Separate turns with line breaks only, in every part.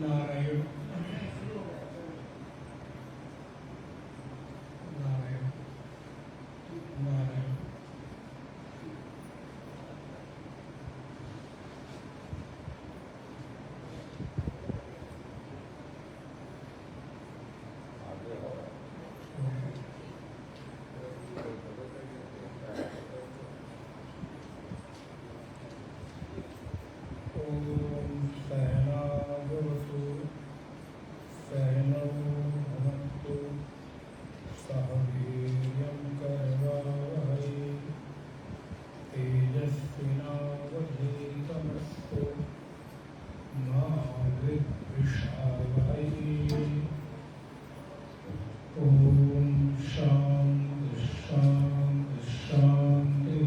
नारायण नारायण नारायण। ओम सहनावतु सहनौ भुनक्तु सह वीर्यं करवावहै तेजस्विनावधीतमस्तु मा विद्विषावहै। ओम शांति शांति शांति।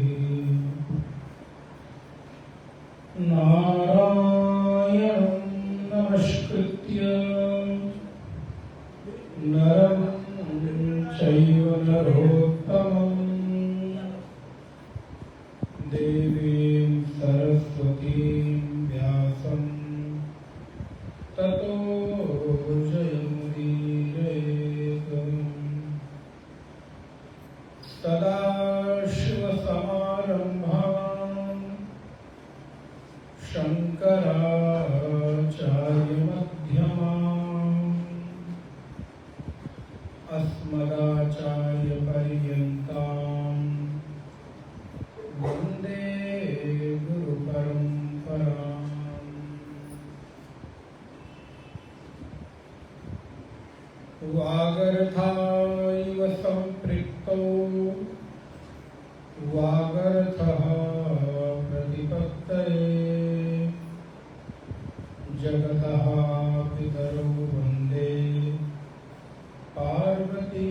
नारायणं नमस्कृत्य नरं चैव नरोत्तमं देवीं सरस्वतीं व्यासं ततो जयमुदीरयेत्। सदाशिवसमारम्भां शङ्कराचार्यमध्यमाम् अस्मदाचार्यपर्यन्तां वन्दे गुरुपरम्पराम्। वागर्थाइव सम्पृक्तौ वागर्थः प्रतिपत्तये जगतः पितरौ वन्दे पार्वती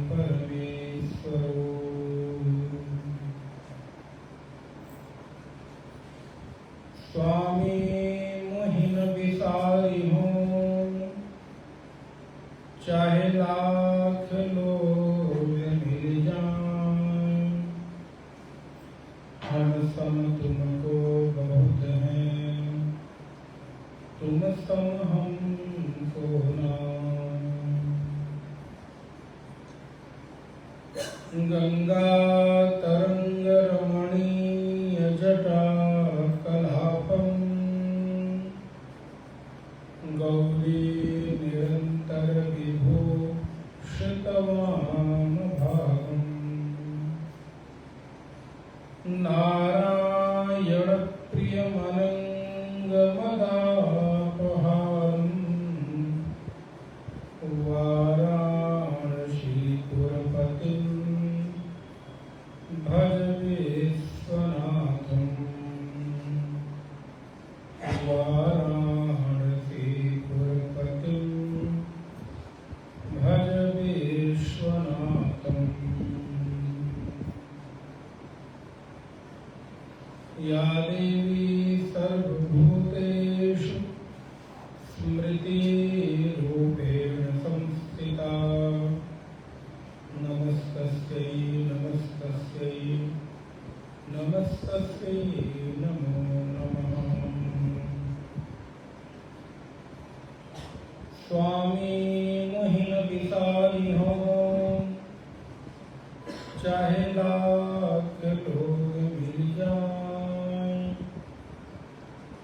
परमेश्वरौ। स्वामी मोहिन बिसारी हों चाहे लाख लोग मिल जाएं, हम सम तुमको बहुत हैं, तुम सम हमको ना। गंगा तरंग रमणीय जटा कलापम गौरी निरंतर विभूषितवाम भागम। नारायण प्रियमनंगमदापहारम् वाराणसीपुरपतिं भज विश्वनाथम्। वाराणसीपुरपतिं भज विश्वनाथम्। या देवी सर्वभूतेषु स्मृतिरूपेण संस्थिता नमस्तस्यै नमस्तस्यै नमस्तस्यै नमो नमः। स्वामी मोहिन बिसारी हों चाहे लाख लोग मिल जाएं,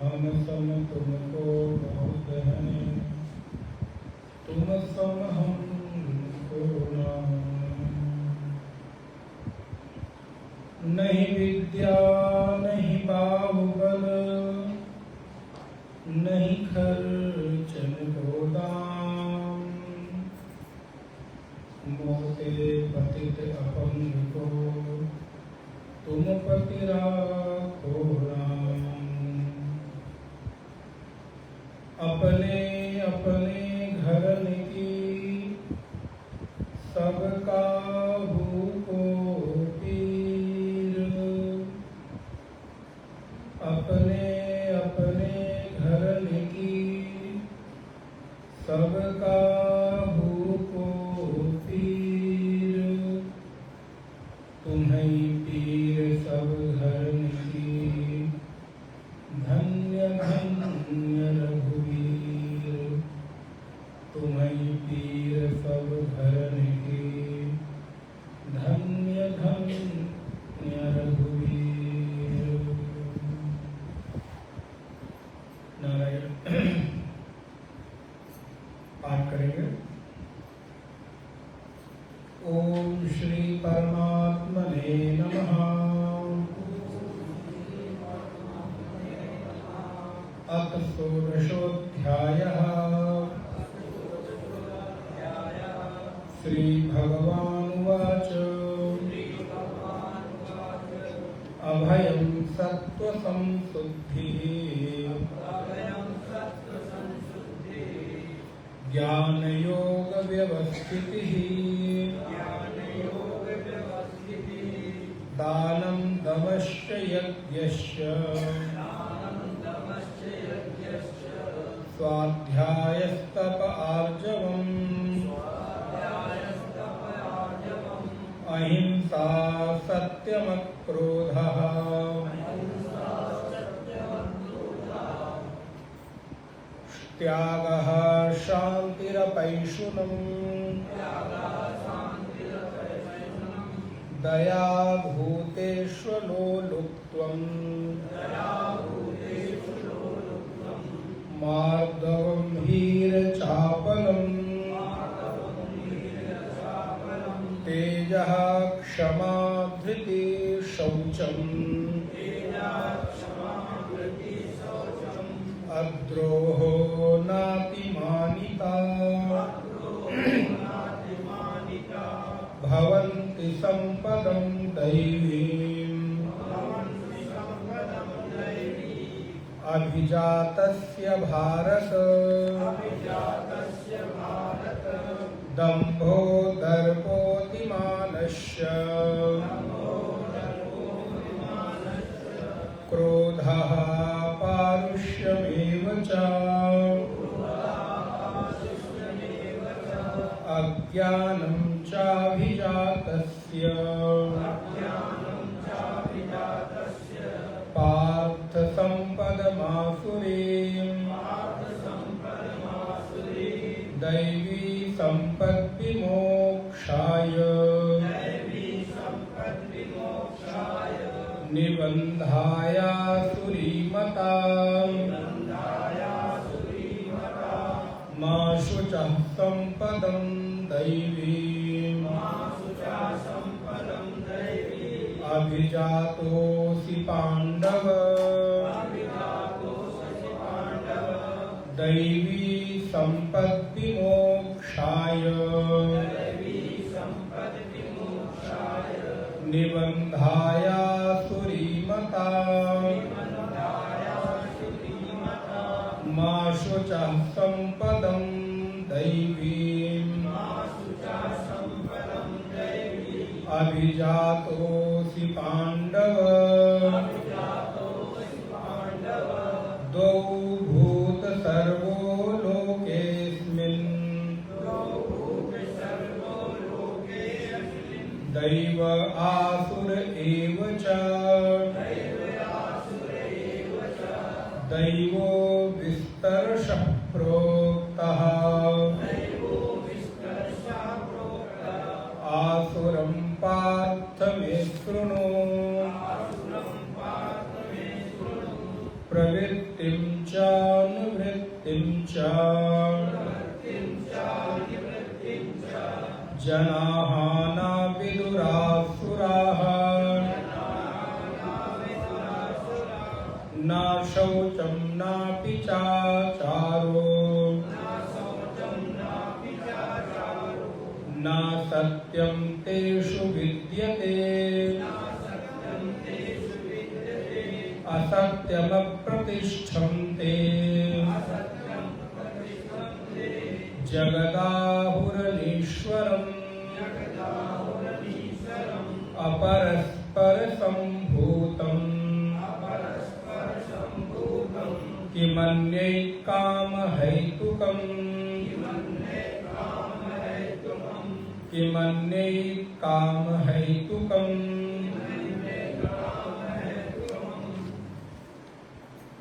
हम सम तुमको बहुत हैं, तुम सम हमको ना। नहीं विद्या नहीं बाहुबल नहीं खर्चन को दाम, मोते पतित अपंग को तुम पति राखो राम। अपने अपने घर की सबका को पीर, अपने अपने घर की सबका को पीर, तुम्हें पीर सब घर की धन्य धन्य रघुवीर। अथ षोडशोऽध्यायः। श्रीभगवानुवाच अभयं सत्त्वसंशुद्धिः ज्ञानयोगव्यवस्थितिः दानं दमश्च यज्ञश्च स्वाध्यायस्तप आर्जवम् अहिंसा सत्यमक्रोधः त्यागः शान्तिरपैशुनम् दया भूतेष्वलोलुप्त्वम् मार्दवम् हीरचापलम् तेजः क्षमा धृतिः शौचम् अद्रोहो नातिमानिता भवन्ति सम्पदं दैवीम् अभिजातस्य भारत दम्भो दर्पोऽतिमानश्च क्रोधः पारुष्यमेव च अज्ञानं चाभिजातस्य पार्थ सम्पदमासुरीम् दैवी सम्पद्विमोक्षाय निबन्धायासुरीमता मा शुचः सम्पदं दैवीम् अभिजातोऽसि पाण्डव दैवी सम्पद्विमोक्षाय निबन्धायासुरीमता मा शुचः सम्पदं दैवीम् अभिजातोऽसि पाण्डव द्वौ भूतसर्वो लोकेऽस्मिन् दैव आसुर एव च दैवो विस्तरशः प्रोक्तः आसुरं पार्थ मे शृणु प्रवृत्तिं च निवृत्तिं च जनाः न विदुरासुराः न शौचं नापि चाचारो न सत्यं तेषु विद्यते असत्यमप्रतिष्ठन्ते जगदाहुरनीश्वरम् अपरस्परसम्भूतम् किमन्यैकामहैतुकम् किमन्यैकामहैतुकम्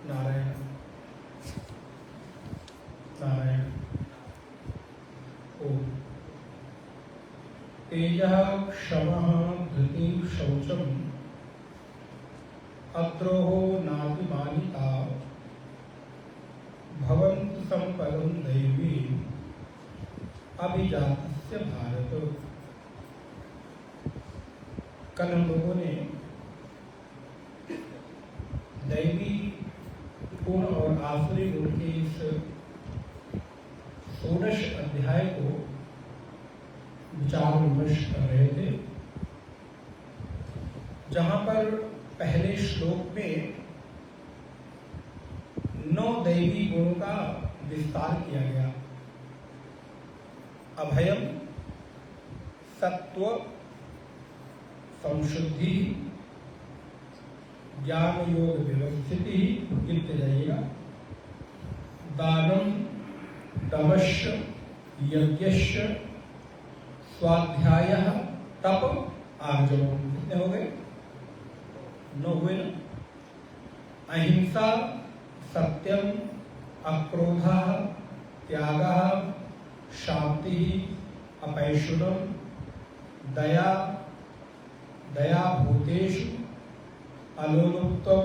नारायण नारायण। ओम। तेजः क्षमः धृतिः शौचम् अद्रोहो नातिमानिता भवन्ति सम्पदं दैवीम् अभिजातस्य भारत। कल हम लोगों ने दैवी पूर्ण और आसुरी गुण के इस षोडश अध्याय को विचार विमर्श कर रहे थे, जहां पर पहले श्लोक में 9 दैवी गुणों का विस्तार किया गया। अभयम, सत्व, संशुद्धि, ज्ञान योग व्यवस्थिति, गिनते जाइएगा, दानम, तपश्य, यज्ञश्य, स्वाध्याय, तप, आर्जवम। कितने हो गए? 9 हुए ना? अहिंसा, सत्यम, अक्रोधा, त्यागः, शांति, अपैशुनम, दया, दया भूतेषु, अलोलुप्तम,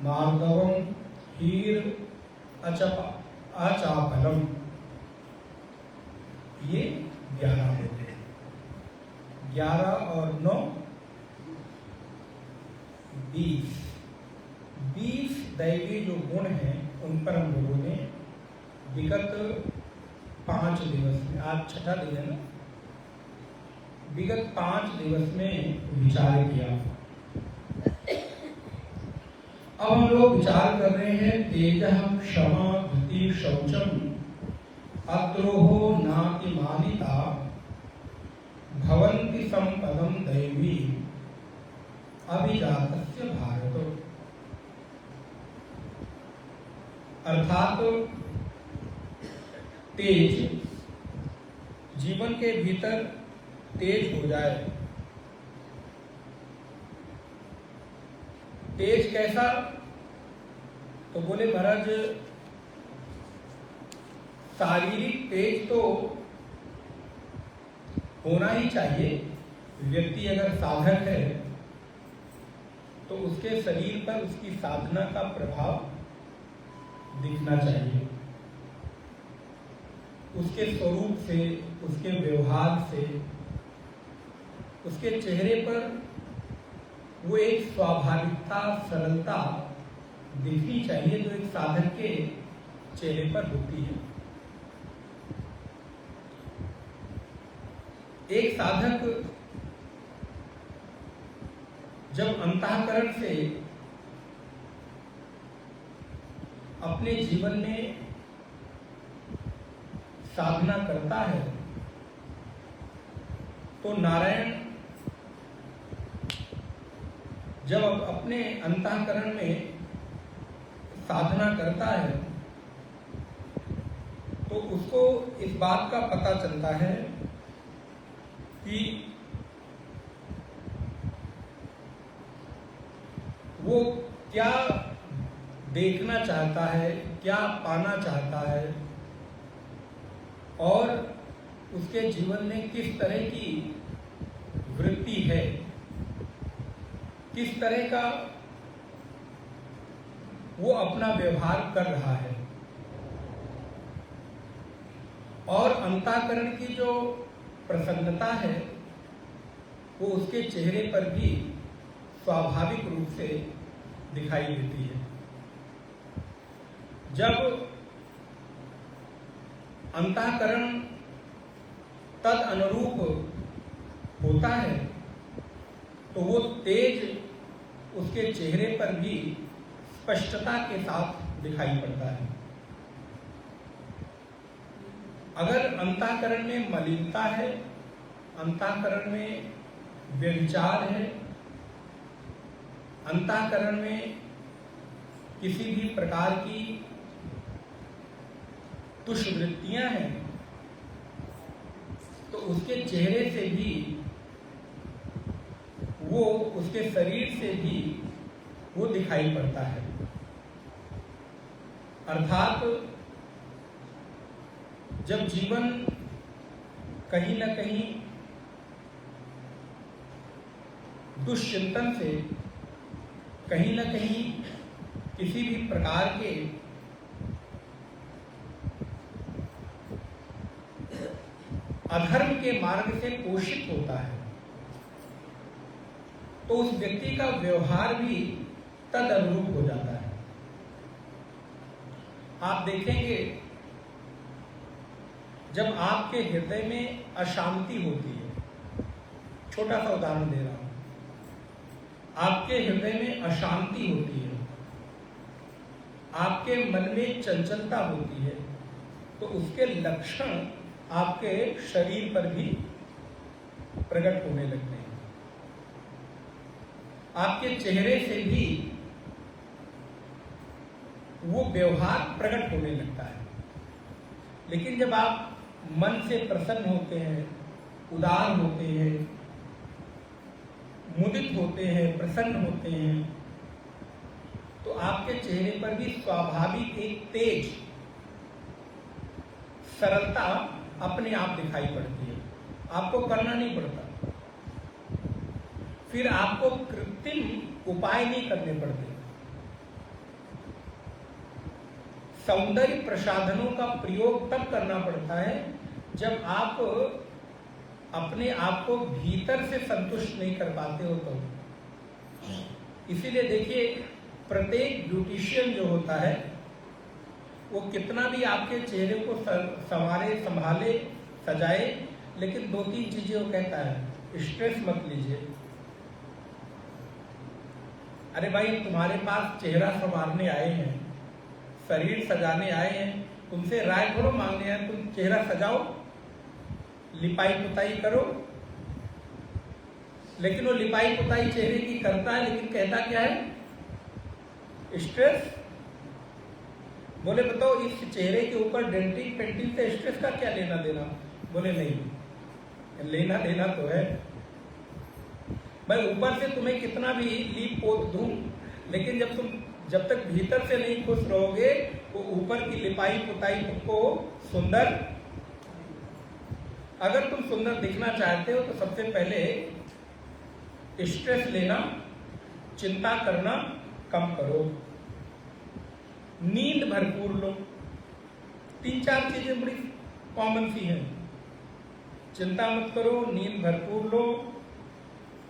मार्दवम, हीर, अचापलम। ये 11 होते हैं। 11 और 9 20 दैवी जो गुण हैं उन पर हम लोगों ने विगत 5 दिवस में, आज 6ठा दिन है ना, विगत 5 दिवस में विचार किया। अब हम लोग विचार कर रहे हैं तेजः, क्षमा, धृति, शौचम, अद्रोहो नातिमानिता, भवन्ति संपदम दैवी, अभिजातस्य भारत। अर्थात तेज, जीवन के भीतर तेज हो जाए। तेज कैसा? तो बोले महाराज, शारीरिक तेज तो होना ही चाहिए। व्यक्ति अगर साधक है तो उसके शरीर पर उसकी साधना का प्रभाव दिखना चाहिए। उसके स्वरूप से, उसके व्यवहार से, उसके चेहरे पर वो एक स्वाभाविकता, सरलता दिखनी चाहिए जो एक साधक के चेहरे पर होती है। एक साधक जब अंतःकरण से अपने जीवन में साधना करता है तो नारायण जब अपने अंतःकरण में साधना करता है तो उसको इस बात का पता चलता है कि वो क्या देखना चाहता है, क्या पाना चाहता है, और उसके जीवन में किस तरह की वृत्ति है, किस तरह का वो अपना व्यवहार कर रहा है। और अंतःकरण की जो प्रसन्नता है वो उसके चेहरे पर भी स्वाभाविक रूप से दिखाई देती है। जब अंतःकरण तद अनुरूप होता है तो वो तेज उसके चेहरे पर भी स्पष्टता के साथ दिखाई पड़ता है। अगर अंतःकरण में मलिनता है, अंतःकरण में व्यभिचार है, अंतःकरण में किसी भी प्रकार की दुष्वृत्तियां हैं, तो उसके चेहरे से भी, वो उसके शरीर से भी वो दिखाई पड़ता है। अर्थात जब जीवन कहीं न कहीं दुष्चिंतन से, कहीं न कहीं किसी भी प्रकार के अधर्म के मार्ग से पोषित होता है तो उस व्यक्ति का व्यवहार भी तद अनुरूप हो जाता है। आप देखेंगे जब आपके हृदय में अशांति होती है, छोटा सा उदाहरण दे रहा हूं, आपके हृदय में अशांति होती है, आपके मन में चंचलता होती है, तो उसके लक्षण आपके शरीर पर भी प्रकट होने लगते हैं। आपके चेहरे से भी वो व्यवहार प्रकट होने लगता है। लेकिन जब आप मन से प्रसन्न होते हैं, उदार होते हैं, मुदित होते हैं, प्रसन्न होते हैं, तो आपके चेहरे पर भी स्वाभाविक एक तेज सरलता अपने आप दिखाई पड़ती है। आपको करना नहीं पड़ता, फिर आपको कृत्रिम उपाय नहीं करने पड़ते। सौंदर्य प्रसाधनों का प्रयोग तब करना पड़ता है जब आप अपने आप को भीतर से संतुष्ट नहीं कर पाते हो तो। इसीलिए देखिए, प्रत्येक ब्यूटिशियन जो होता है वो कितना भी आपके चेहरे को संवारे, संभाले, सजाए, लेकिन 2-3 चीजें वो कहता है, स्ट्रेस मत लीजिए। अरे भाई, तुम्हारे पास चेहरा संवारने आए हैं, शरीर सजाने आए हैं, तुमसे राय थोड़ा मांगने आए, तुम चेहरा सजाओ, लिपाई पुताई करो। लेकिन वो लिपाई पुताई चेहरे की करता है, लेकिन कहता क्या है? स्ट्रेस। बोले बताओ, इस चेहरे के ऊपर डेंटिंग पेंटिंग से स्ट्रेस का क्या लेना देना? बोले नहीं, लेना देना तो है। मैं ऊपर से तुम्हें कितना भी लीप पोत दूं, लेकिन जब तक भीतर से नहीं खुश रहोगे, वो ऊपर की लिपाई पुताई तुमको सुंदर। अगर तुम सुंदर दिखना चाहते हो तो सबसे पहले स्ट्रेस लेना, चिंता करना कम करो, नींद भरपूर लो। 3-4 चीजें बड़ी कॉमन सी हैं। चिंता मत करो, नींद भरपूर लो,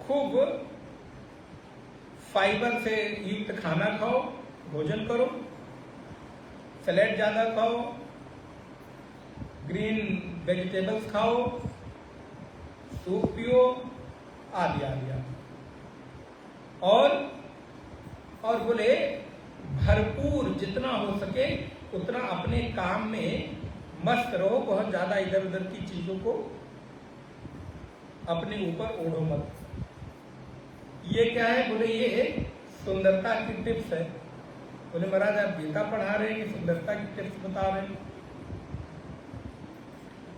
खूब फाइबर से युक्त खाना खाओ, भोजन करो, सैलेड ज्यादा खाओ, ग्रीन वेजिटेबल्स खाओ, सूप पियो, आदि आदि। और बोले भरपूर जितना हो सके उतना अपने काम में मस्त रहो, बहुत ज्यादा इधर उधर की चीजों को अपने ऊपर ओढ़ो मत। ये क्या है? बोले ये सुंदरता की टिप्स है। बोले महाराज, आप गीता पढ़ा रहे हैं कि सुंदरता की टिप्स बता रहे हैं?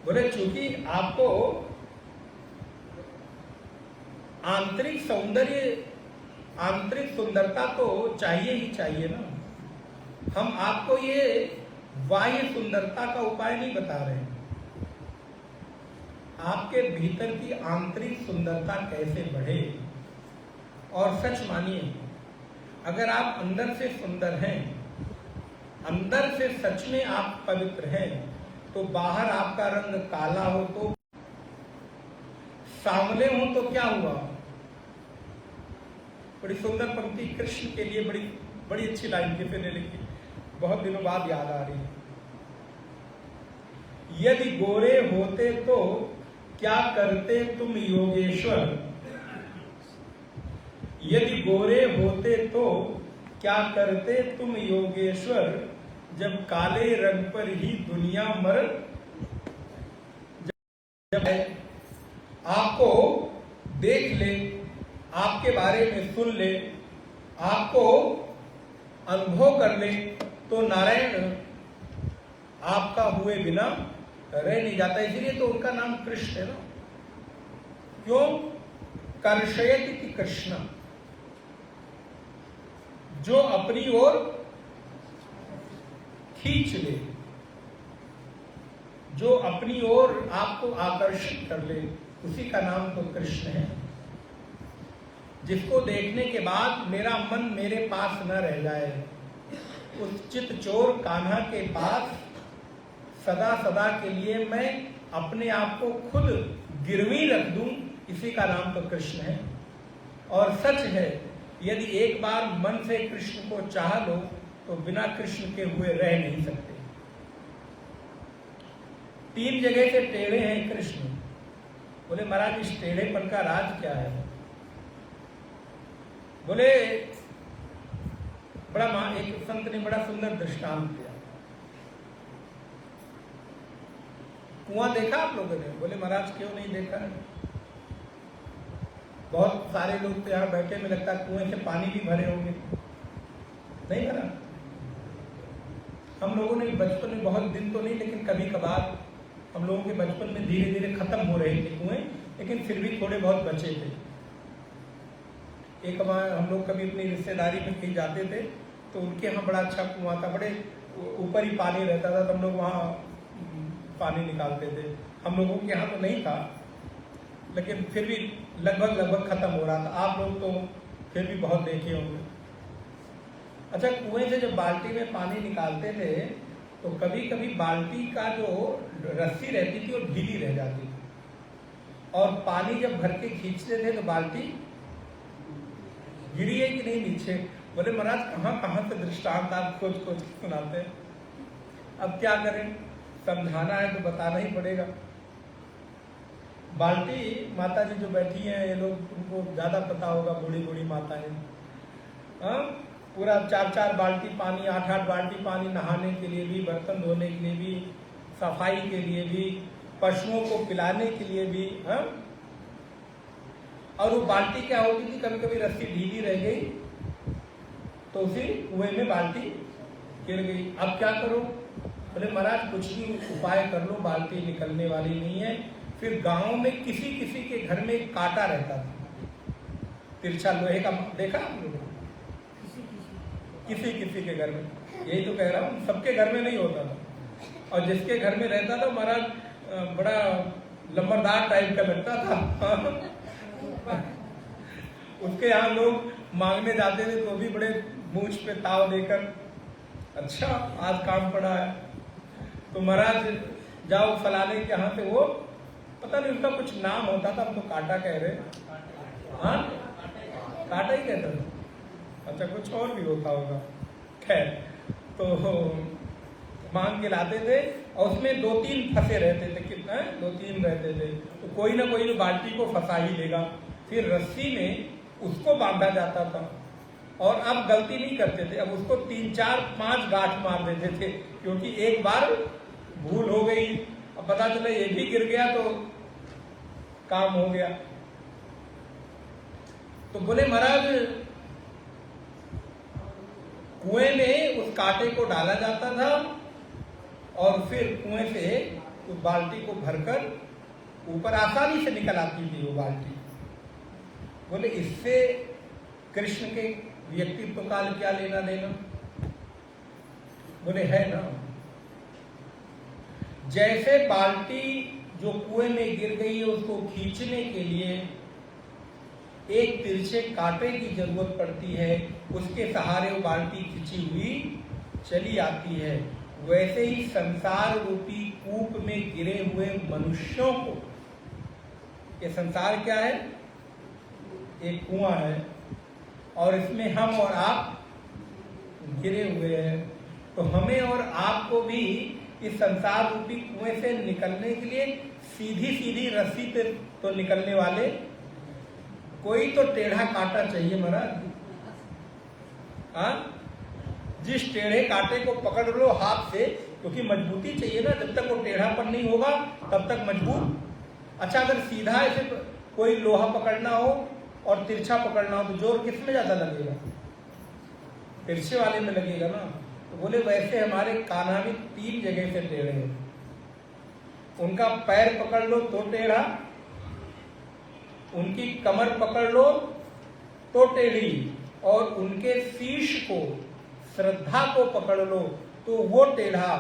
बोले चूंकि आपको आंतरिक सौंदर्य, आंतरिक सुंदरता तो चाहिए ही चाहिए ना। हम आपको ये बाह्य सुंदरता का उपाय नहीं बता रहे हैं। आपके भीतर की आंतरिक सुंदरता कैसे बढ़े। और सच मानिए, अगर आप अंदर से सुंदर हैं, अंदर से सच में आप पवित्र हैं, तो बाहर आपका रंग काला हो तो, सांवले हो तो क्या हुआ? बड़ी सुंदर पंक्ति कृष्ण के लिए बड़ी अच्छी लाइन किसी ने लिखी, बहुत दिनों बाद याद आ रही है। यदि गोरे होते तो क्या करते तुम योगेश्वर? यदि गोरे होते तो क्या करते तुम योगेश्वर? जब काले रंग पर ही दुनिया मर। जब आपको देख ले, आपके बारे में सुन ले, आपको अनुभव कर ले, तो नारायण आपका हुए बिना रह नहीं जाता। इसलिए तो उनका नाम कृष्ण है ना। क्यों? कर्षयति कृष्ण, जो अपनी ओर खींच ले, जो अपनी ओर आपको आकर्षित कर ले, उसी का नाम तो कृष्ण है। जिसको देखने के बाद मेरा मन मेरे पास न रह जाए, उस चित चोर कान्हा के पास सदा सदा के लिए मैं अपने आप को खुद गिरवी रख दूं, इसी का नाम तो कृष्ण है। और सच है, यदि एक बार मन से कृष्ण को चाह लो तो बिना कृष्ण के हुए रह नहीं सकते। 3 जगह से टेढ़े हैं कृष्ण। बोले महाराज इस टेढ़ेपन का राज क्या है? बोले एक संत ने बड़ा सुंदर दृष्टांत दिया। कुआं देखा आप लोगों ने? बोले महाराज क्यों नहीं देखा है? बहुत सारे लोग तो यहाँ बैठे, में लगता है कुएं से पानी भी भरे होंगे, नहीं भरा? हम लोगों ने बचपन में, बहुत दिन तो नहीं लेकिन कभी कभार हम लोगों के बचपन में धीरे धीरे खत्म हो रहे थे कुएं, लेकिन फिर भी थोड़े बहुत बचे थे। एक हम लोग कभी अपनी रिश्तेदारी में कहीं जाते थे तो उनके यहाँ बड़ा अच्छा कुआं था, बड़े ऊपर ही पानी रहता था, तो हम लोग वहाँ पानी निकालते थे। हम लोगों के यहाँ तो नहीं था, लेकिन फिर भी लगभग खत्म हो रहा था। आप लोग तो फिर भी बहुत देखे होंगे। अच्छा, कुएं से जब बाल्टी में पानी निकालते थे तो कभी कभी बाल्टी का जो रस्सी रहती थी वो ढीली रह जाती थी, और पानी जब भर के खींचते थे तो बाल्टी गिरी है कि नहीं नीचे? बोले महाराज कहाँ से दृष्टांत आप खोज सुनाते हैं। अब क्या करें, समझाना है तो बताना ही पड़ेगा। बाल्टी, माता जी जो बैठी हैं ये लोग, उनको ज्यादा पता होगा, बूढ़ी माता है। पूरा 4 बाल्टी पानी, 8 बाल्टी पानी, नहाने के लिए भी, बर्तन धोने के लिए भी, सफाई के लिए भी, पशुओं को पिलाने के लिए भी। और वो बाल्टी क्या होती थी, कभी कभी रस्सी ढीली रह गई तो उसी कुएं में बाल्टी गिर गई। अब क्या करो? बोले महाराज कुछ भी उपाय कर लो, बाल्टी निकलने वाली नहीं है। फिर गांव में किसी के घर में एक कांटा रहता था, तिरछा लोहे का, देखा आप लोगों? किसी के घर में, यही तो कह रहा हूँ, सबके घर में नहीं होता था। और जिसके घर में रहता था महाराज बड़ा लंबरदार टाइप का लगता था। उसके यहाँ लोग मांगने जाते थे तो भी बड़े मूंछ पे ताव देकर, अच्छा आज काम पड़ा है तो महाराज जाओ फलाने के यहाँ से, वो पता नहीं उसका कुछ नाम होता था, हम तो कांटा कह रहे। हाँ, कांटा ही कहता था। अच्छा, कुछ और भी होता होगा। खैर, तो मांग के लाते थे और उसमें 2-3 फंसे रहते थे। कितना? 2-3 रहते थे। तो कोई ना कोई बाल्टी को फंसा ही लेगा। फिर रस्सी में उसको बांधा जाता था, और अब गलती नहीं करते थे, अब उसको 3-4-5 गांठ मार देते थे, क्योंकि एक बार भूल हो गई, अब पता चला ये भी गिर गया तो काम हो गया। तो बोले महाराज कुएं में उस कांटे को डाला जाता था और फिर कुएं से उस बाल्टी को भरकर ऊपर आसानी से निकल आती थी वो बाल्टी। बोले इससे कृष्ण के व्यक्तित्व का क्या लेना देना? बोले है ना, जैसे बाल्टी जो कुएं में गिर गई है उसको खींचने के लिए एक तिरछे कांटे की जरूरत पड़ती है, उसके सहारे वो बाल्टी खींची हुई चली आती है। वैसे ही संसार रूपी कूप में गिरे हुए मनुष्यों को, ये संसार क्या है? एक कुआं है, और इसमें हम और आप गिरे हुए हैं। तो हमें और आपको भी इस संसार रूपी कुएं से निकलने के लिए सीधी रस्सी पे तो निकलने वाले, कोई तो टेढ़ा कांटा चाहिए महाराज। हाँ, जिस टेढ़े कांटे को पकड़ लो हाथ से, क्योंकि मजबूती चाहिए ना, जब तक वो टेढ़ापन नहीं होगा तब तक मजबूत। अच्छा, अगर सीधा ऐसे कोई लोहा पकड़ना हो और तिरछा पकड़ना हो तो जोर किस में ज्यादा लगेगा? तिरछे वाले में लगेगा ना। तो बोले वैसे हमारे कान्हा भी 3 जगह से टेढ़े हैं। उनका पैर पकड़ लो तो टेढ़ा, उनकी कमर पकड़ लो तो टेढ़ी, और उनके शीश को, श्रद्धा को पकड़ लो तो वो टेढ़ा।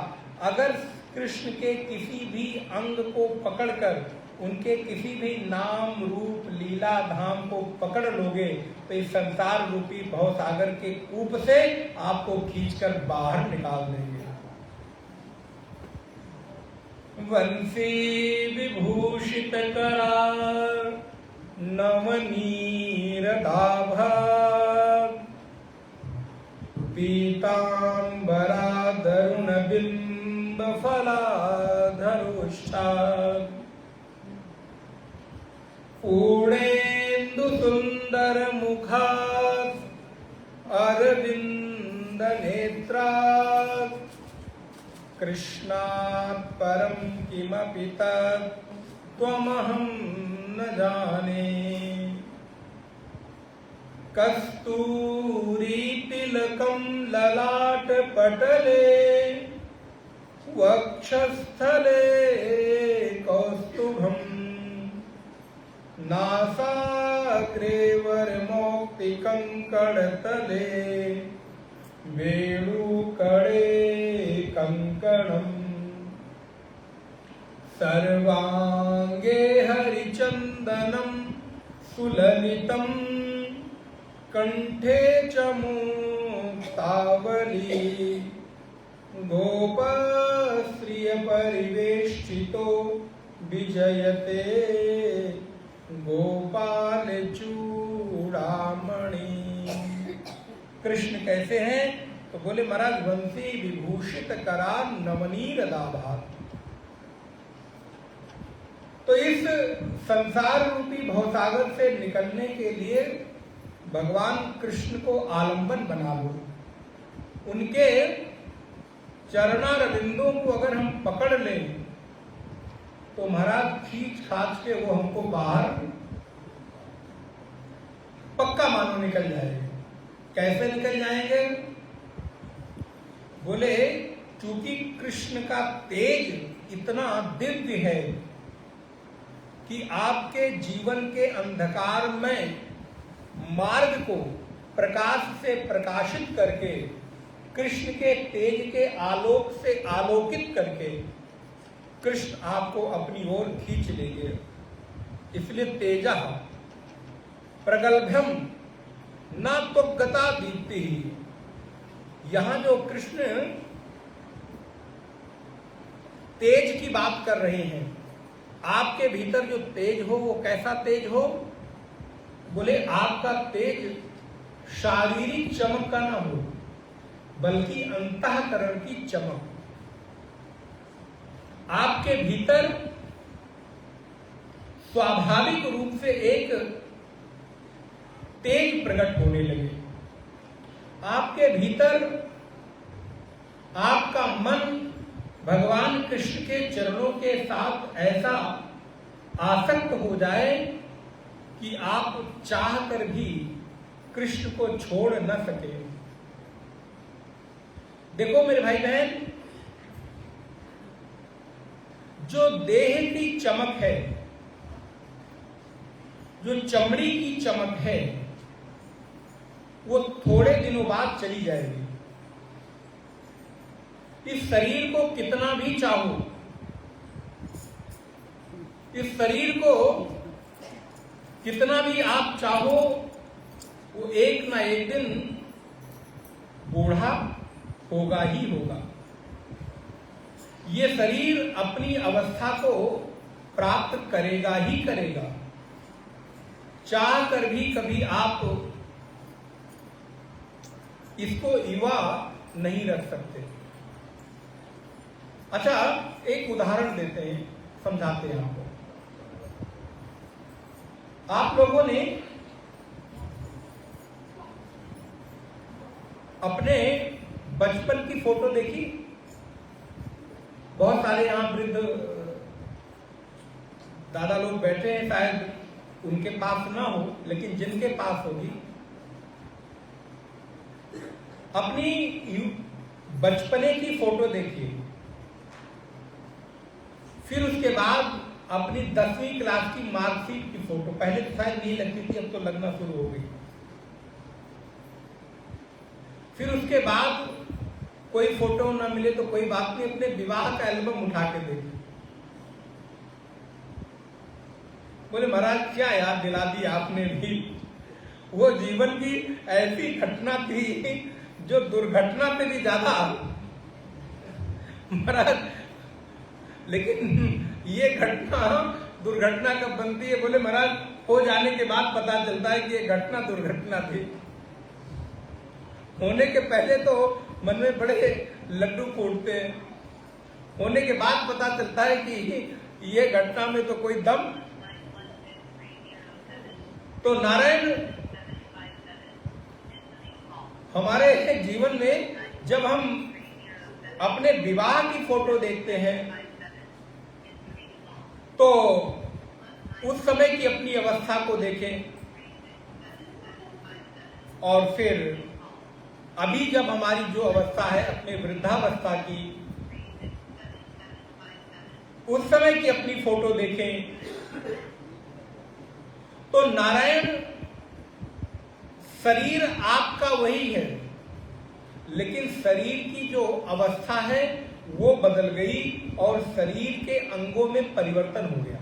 अगर कृष्ण के किसी भी अंग को पकड़कर उनके किसी भी नाम रूप लीला धाम को पकड़ लोगे तो इस संसार रूपी भवसागर के कूप से आपको खींचकर बाहर निकाल देंगे। वंशी विभूषित करार नवनीर दाभा पीताम्बरादरुणबिम्बफलाधरुष्टात् पूर्णेन्दुसुन्दरमुखात् अरविन्दनेत्रात् कृष्णात् परं किमपि तत् त्वमहं न जाने। कस्तूरीतिलकं ललाटपटले वक्षस्थले कौस्तुभम् नासाग्रे वरमौक्तिकङ्कणतले वेणुकणे कङ्कणम् सर्वाङ्गे हरिचन्दनं सुललितम् कंठे च मुक्तावली गोपश्रिय परिवेष्टितो विजयते गोपाल चूड़ामणि। कृष्ण कैसे हैं? तो बोले महाराज वंशी विभूषित करार नवनीर दाभात। तो इस संसार रूपी भवसागर से निकलने के लिए भगवान कृष्ण को आलंबन बना लो। उनके चरणारविंदों को अगर हम पकड़ लें तो महाराज खींच खाच के वो हमको बाहर पक्का मानो निकल जाएंगे। कैसे निकल जाएंगे? बोले चूंकि कृष्ण का तेज इतना दिव्य है कि आपके जीवन के अंधकार में मार्ग को प्रकाश से प्रकाशित करके कृष्ण के तेज के आलोक से आलोकित करके कृष्ण आपको अपनी ओर खींच लेंगे। इसलिए तेजा प्रगल्भ्यम न तो गता दीप्ति ही। यहां जो कृष्ण तेज की बात कर रहे हैं, आपके भीतर जो तेज हो वो कैसा तेज हो? बोले आपका तेज शारीरिक चमक का ना हो बल्कि अंतःकरण की चमक। आपके भीतर स्वाभाविक रूप से एक तेज प्रकट होने लगे। आपके भीतर आपका मन भगवान कृष्ण के चरणों के साथ ऐसा आसक्त हो जाए कि आप चाह कर भी कृष्ण को छोड़ न सके। देखो मेरे भाई बहन, जो देह की चमक है, जो चमड़ी की चमक है, वो थोड़े दिनों बाद चली जाएगी। इस शरीर को कितना भी चाहो, इस शरीर को कितना भी आप चाहो, वो एक ना एक दिन बूढ़ा होगा ही होगा। ये शरीर अपनी अवस्था को प्राप्त करेगा ही करेगा। चाह कर भी कभी आप इसको युवा नहीं रख सकते। अच्छा, एक उदाहरण देते हैं, समझाते हैं आपको। आप लोगों ने अपने बचपन की फोटो देखी? बहुत सारे यहां वृद्ध दादा लोग बैठे हैं, शायद उनके पास ना हो, लेकिन जिनके पास होगी, अपनी बचपने की फोटो देखिए। फिर उसके बाद अपनी 10वीं क्लास की मार्कशीट की फोटो। पहले तो शायद नहीं लगती थी, अब तो लगना शुरू हो गई। फिर उसके बाद कोई फोटो ना मिले तो कोई बात नहीं, अपने विवाह का एल्बम उठा के देखिए। बोले महाराज क्या याद दिला दी आपने भी। वो जीवन की ऐसी घटना थी जो दुर्घटना पे भी ज्यादा महाराज, लेकिन ये घटना दुर्घटना कब बनती है? बोले महाराज हो जाने के बाद पता चलता है कि ये घटना दुर्घटना थी। होने के पहले तो मन में बड़े लड्डू फूटते हैं, होने के बाद पता चलता है कि ये घटना में तो कोई दम। तो नारायण हमारे जीवन में जब हम अपने विवाह की फोटो देखते हैं तो उस समय की अपनी अवस्था को देखें, और फिर अभी जब हमारी जो अवस्था है अपने वृद्धावस्था की, उस समय की अपनी फोटो देखें। तो नारायण शरीर आपका वही है, लेकिन शरीर की जो अवस्था है वो बदल गई और शरीर के अंगों में परिवर्तन हो गया।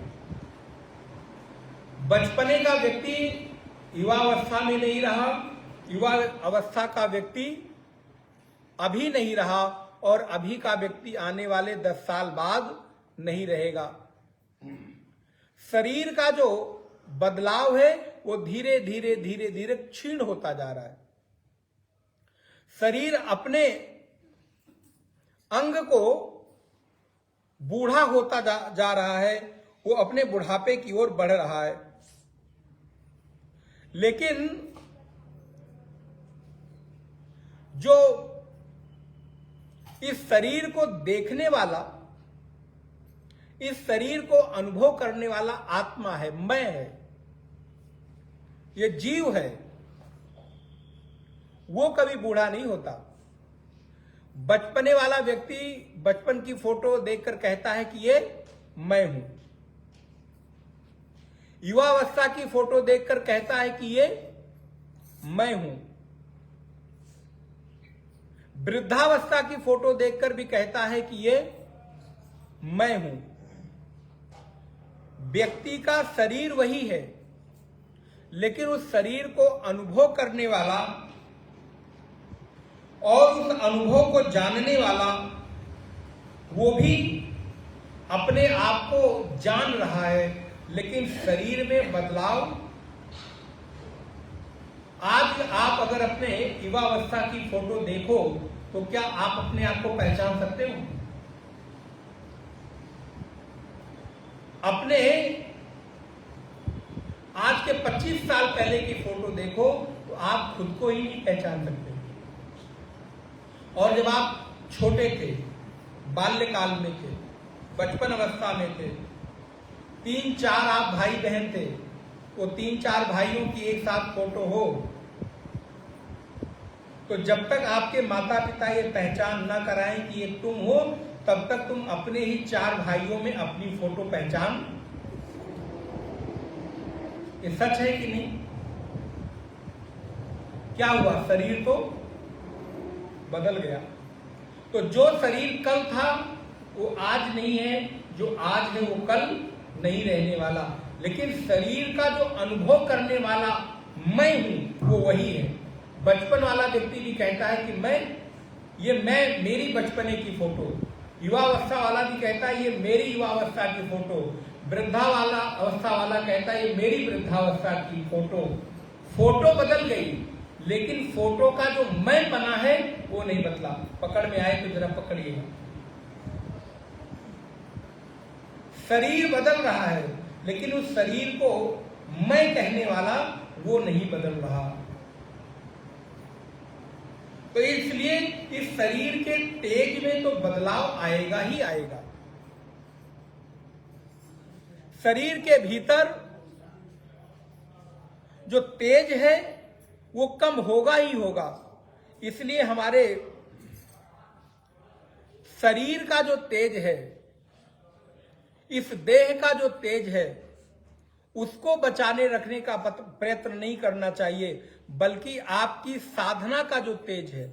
बचपने का व्यक्ति युवावस्था में नहीं रहा, युवा अवस्था का व्यक्ति अभी नहीं रहा, और अभी का व्यक्ति आने वाले 10 साल बाद नहीं रहेगा। शरीर का जो बदलाव है वो धीरे धीरे धीरे धीरे क्षीण होता जा रहा है। शरीर अपने अंग को बूढ़ा होता जा रहा है, वो अपने बुढ़ापे की ओर बढ़ रहा है। लेकिन जो इस शरीर को देखने वाला, इस शरीर को अनुभव करने वाला आत्मा है, मैं है, ये जीव है, वो कभी बूढ़ा नहीं होता। बचपने वाला व्यक्ति बचपन की फोटो देखकर कहता है कि ये मैं हूं। युवावस्था की फोटो देखकर कहता है कि ये मैं हूं। वृद्धावस्था की फोटो देखकर भी कहता है कि ये मैं हूं। व्यक्ति का शरीर वही है, लेकिन उस शरीर को अनुभव करने वाला और उस अनुभव को जानने वाला वो भी अपने आप को जान रहा है, लेकिन शरीर में बदलाव। आज आप अगर अपने युवावस्था की फोटो देखो तो क्या आप अपने आप को पहचान सकते हो? अपने आज के 25 साल पहले की फोटो देखो तो आप खुद को ही नहीं पहचान सकते। और जब आप छोटे थे, बाल्यकाल में थे, बचपन अवस्था में थे, 3-4 आप भाई बहन थे, वो 3-4 भाइयों की एक साथ फोटो हो तो जब तक आपके माता पिता ये पहचान ना कराएं कि ये तुम हो, तब तक तुम अपने ही 4 भाइयों में अपनी फोटो पहचान। ये सच है कि नहीं? क्या हुआ? शरीर तो बदल गया। तो जो शरीर कल था वो आज नहीं है, जो आज है वो कल नहीं रहने वाला, लेकिन शरीर का जो अनुभव करने वाला मैं हूं वो वही है। बचपन वाला व्यक्ति भी कहता है कि मैं मेरी बचपने की फोटो। युवावस्था वाला भी कहता है ये मेरी युवावस्था की फोटो। वृद्धा वाला अवस्था वाला कहता है ये मेरी वृद्धावस्था की फोटो। फोटो बदल गई, लेकिन फोटो का जो मैं बना है वो नहीं बदला। पकड़ में आए तो जरा पकड़िएगा। शरीर बदल रहा है, लेकिन उस शरीर को मैं कहने वाला वो नहीं बदल रहा। तो इसलिए इस शरीर के तेज में तो बदलाव आएगा ही आएगा। शरीर के भीतर जो तेज है वो कम होगा ही होगा। इसलिए हमारे शरीर का जो तेज है, इस देह का जो तेज है, उसको बचाने रखने का प्रयत्न नहीं करना चाहिए, बल्कि आपकी साधना का जो तेज है,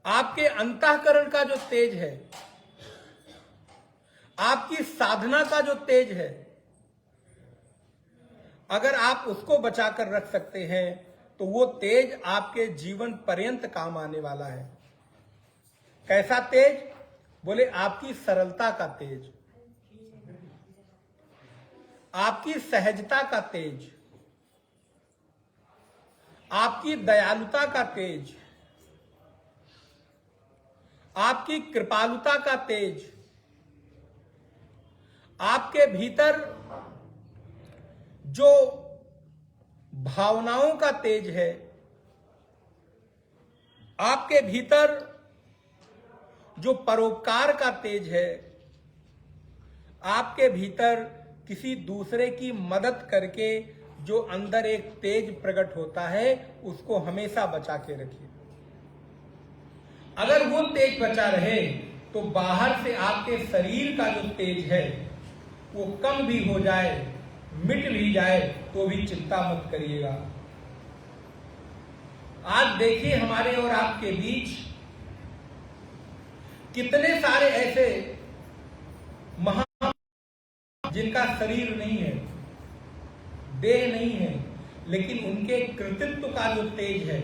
आपके अंतःकरण का जो तेज है, आपकी साधना का जो तेज है, अगर आप उसको बचाकर रख सकते हैं तो वो तेज आपके जीवन पर्यंत काम आने वाला है। कैसा तेज? बोले आपकी सरलता का तेज, आपकी सहजता का तेज, आपकी दयालुता का तेज, आपकी कृपालुता का तेज, आपके भीतर जो भावनाओं का तेज है, आपके भीतर जो परोपकार का तेज है, आपके भीतर किसी दूसरे की मदद करके जो अंदर एक तेज प्रकट होता है, उसको हमेशा बचा के रखिए। अगर वो तेज बचा रहे तो बाहर से आपके शरीर का जो तेज है वो कम भी हो जाए, मिट भी जाए, तो भी चिंता मत करिएगा। आज देखिए हमारे और आपके बीच कितने सारे ऐसे महा जिनका शरीर नहीं है, देह नहीं है, लेकिन उनके कृतित्व का जो तेज है,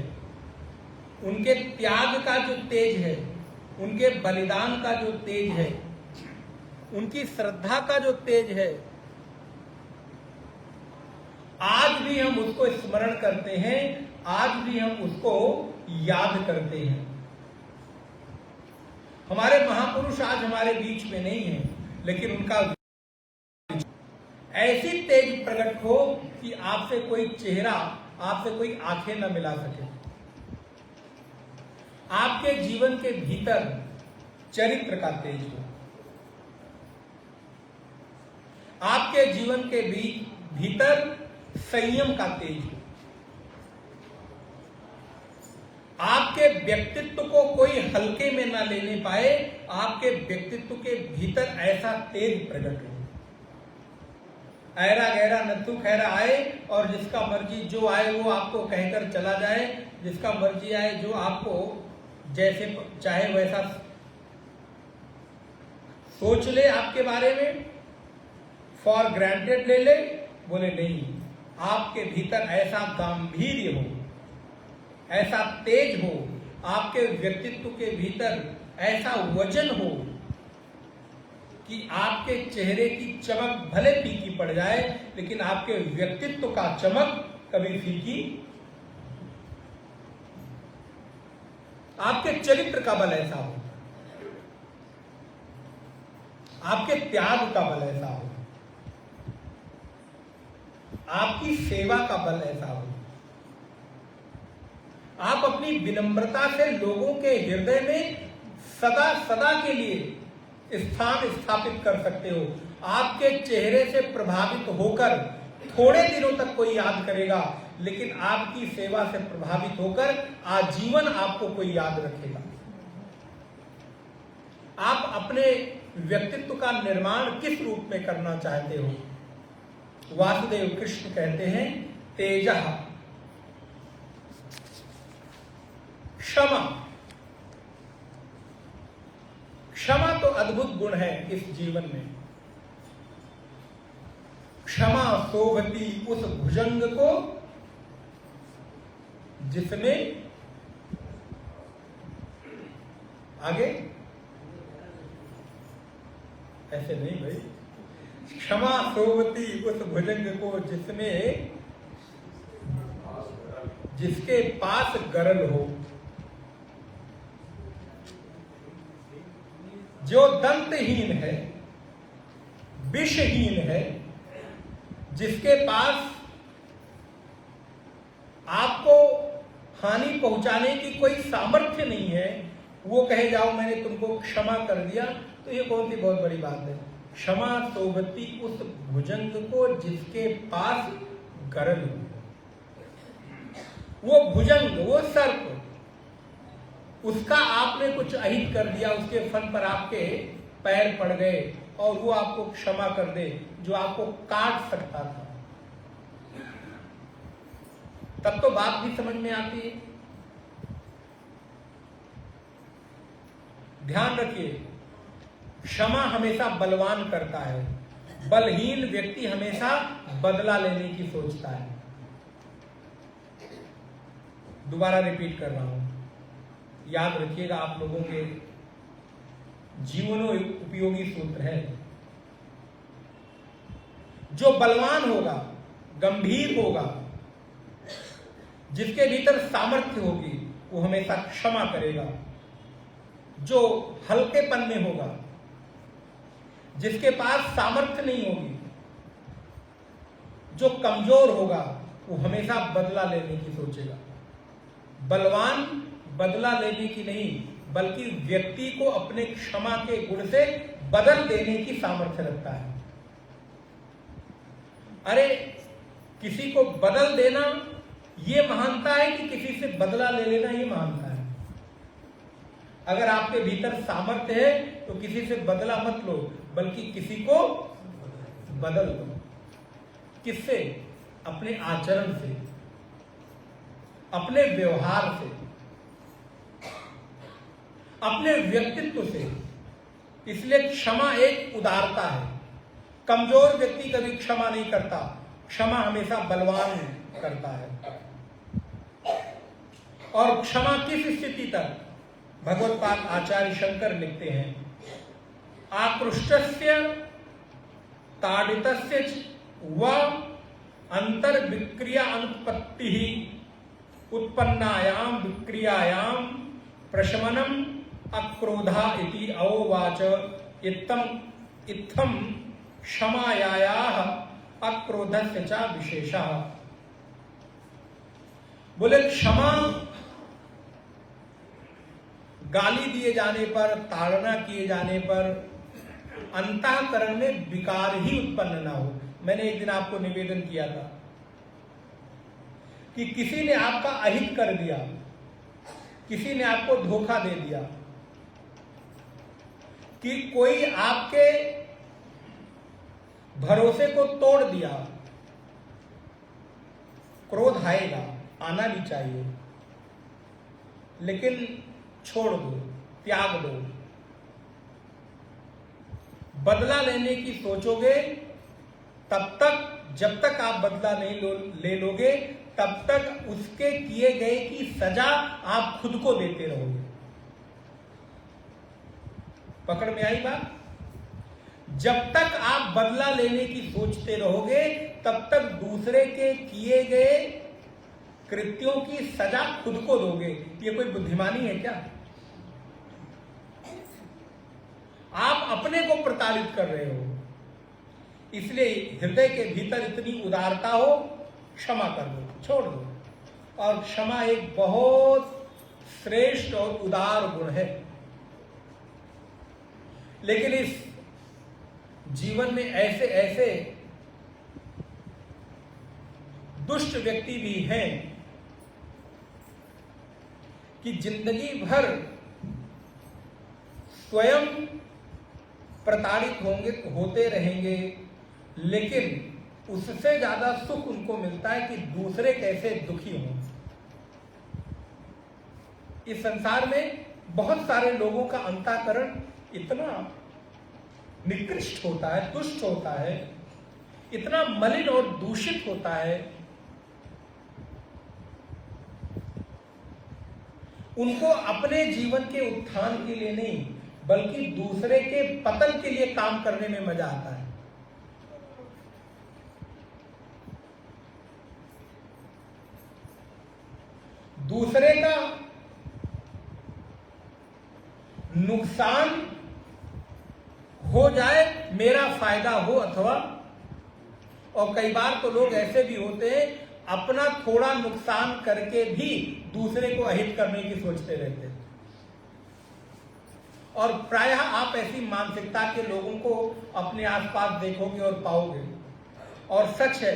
उनके त्याग का जो तेज है, उनके बलिदान का जो तेज है, उनकी श्रद्धा का जो तेज है, आज भी हम उसको स्मरण करते हैं, आज भी हम उसको याद करते हैं। हमारे महापुरुष आज हमारे बीच में नहीं है, लेकिन उनका ऐसी तेज प्रकट हो कि आपसे कोई चेहरा, आपसे कोई आंखें न मिला सके। आपके जीवन के भीतर चरित्र का तेज हो, आपके जीवन के भीतर संयम का तेज हो, आपके व्यक्तित्व को कोई हल्के में ना लेने पाए, आपके व्यक्तित्व के भीतर ऐसा तेज प्रकट हो। ऐरा गहरा नत्थु खैरा आए और जिसका मर्जी जो आए वो आपको कहकर चला जाए, जिसका मर्जी आए जो आपको जैसे चाहे वैसा सोच ले, आपके बारे में फॉर ग्रांटेड ले ले। बोले नहीं, आपके भीतर ऐसा गांभीर्य हो, ऐसा तेज हो, आपके व्यक्तित्व के भीतर ऐसा वजन हो कि आपके चेहरे की चमक भले फीकी पड़ जाए, लेकिन आपके व्यक्तित्व का चमक कभी फीकी, आपके चरित्र का बल ऐसा हो, आपके त्याग का बल ऐसा हो, आपकी सेवा का बल ऐसा हो, आप अपनी विनम्रता से लोगों के हृदय में सदा सदा के लिए स्थान स्थापित कर सकते हो। आपके चेहरे से प्रभावित होकर थोड़े दिनों तक कोई याद करेगा, लेकिन आपकी सेवा से प्रभावित होकर आजीवन आपको कोई याद रखेगा। आप अपने व्यक्तित्व का निर्माण किस रूप में करना चाहते हो? वासुदेव कृष्ण कहते हैं तेजः क्षमा। क्षमा तो अद्भुत गुण है इस जीवन में। क्षमा शोभती उस भुजंग को जिसमें, आगे ऐसे नहीं भाई, क्षमा शोभती उस भुजंग को जिसमें, जिसके पास गरल हो, जो दंतहीन है, विषहीन है, जिसके पास आपको हानि पहुंचाने की कोई सामर्थ्य नहीं है, वो कहे जाओ मैंने तुमको क्षमा कर दिया, तो ये कौन सी बहुत बड़ी बात है। क्षमा शोभती उस भुजंग को जिसके पास गरल हो। वो भुजंग, वो सर्प, उसका आपने कुछ अहित कर दिया, उसके फल पर आपके पैर पड़ गए और वो आपको क्षमा कर दे, जो आपको काट सकता था, तब तो बात भी समझ में आती है। ध्यान रखिए, क्षमा हमेशा बलवान करता है, बलहीन व्यक्ति हमेशा बदला लेने की सोचता है। दोबारा रिपीट कर रहा हूं, याद रखिएगा, आप लोगों के जीवनों उपयोगी सूत्र है। जो बलवान होगा, गंभीर होगा, जिसके भीतर सामर्थ्य होगी वो हमेशा क्षमा करेगा। जो हल्केपन में होगा, जिसके पास सामर्थ्य नहीं होगी, जो कमजोर होगा, वो हमेशा बदला लेने की सोचेगा। बलवान बदला लेने की नहीं, बल्कि व्यक्ति को अपने क्षमा के गुण से बदल देने की सामर्थ्य रखता है। अरे किसी को बदल देना ये महानता है कि किसी से बदला ले लेना ये महानता है। अगर आपके भीतर सामर्थ्य है तो किसी से बदला मत लो, बल्कि किसी को बदल दो। किससे? अपने आचरण से, अपने व्यवहार से, अपने व्यक्तित्व से। इसलिए क्षमा एक उदारता है। कमजोर व्यक्ति कभी क्षमा नहीं करता, क्षमा हमेशा बलवान करता है। और क्षमा किस स्थिति तक? भगवत्पाद आचार्य शंकर लिखते हैं, आकृष्टस्य ताडितस्य व अंतर्विक्रिया अनुत्पत्ति उत्पन्नायाम विक्रियायाम प्रशमनम अक्रोधा इति अववाच इत्थम क्षमायाः अक्रोधस्य च विशेषः। बोले क्षमा गाली दिए जाने पर, ताड़ना किए जाने पर अंतःकरण में विकार ही उत्पन्न ना हो। मैंने एक दिन आपको निवेदन किया था कि किसी ने आपका अहित कर दिया, किसी ने आपको धोखा दे दिया, कि कोई आपके भरोसे को तोड़ दिया, क्रोध आएगा, आना भी चाहिए, लेकिन छोड़ दो, त्याग दो। बदला लेने की सोचोगे तब तक, जब तक आप बदला नहीं ले लोगे, तब तक उसके किए गए की सजा आप खुद को देते रहोगे। पकड़ में आई बात? जब तक आप बदला लेने की सोचते रहोगे, तब तक दूसरे के किए गए कृत्यों की सजा खुद को दोगे। ये कोई बुद्धिमानी है क्या? आप अपने को प्रताड़ित कर रहे हो। इसलिए हृदय के भीतर इतनी उदारता हो, क्षमा कर दो, छोड़ दो। और क्षमा एक बहुत श्रेष्ठ और उदार गुण है। लेकिन इस जीवन में ऐसे ऐसे दुष्ट व्यक्ति भी हैं कि जिंदगी भर स्वयं प्रताड़ित होते रहेंगे, लेकिन उससे ज्यादा सुख उनको मिलता है कि दूसरे कैसे दुखी हों। इस संसार में बहुत सारे लोगों का अंतःकरण इतना निकृष्ट होता है, दुष्ट होता है, इतना मलिन और दूषित होता है, उनको अपने जीवन के उत्थान के लिए नहीं, बल्कि दूसरे के पतन के लिए काम करने में मजा आता है। दूसरे का नुकसान हो जाए, मेरा फायदा हो, अथवा, और कई बार तो लोग ऐसे भी होते हैं अपना थोड़ा नुकसान करके भी दूसरे को अहित करने की सोचते रहते हैं। और प्रायः आप ऐसी मानसिकता के लोगों को अपने आसपास देखोगे और पाओगे। और सच है,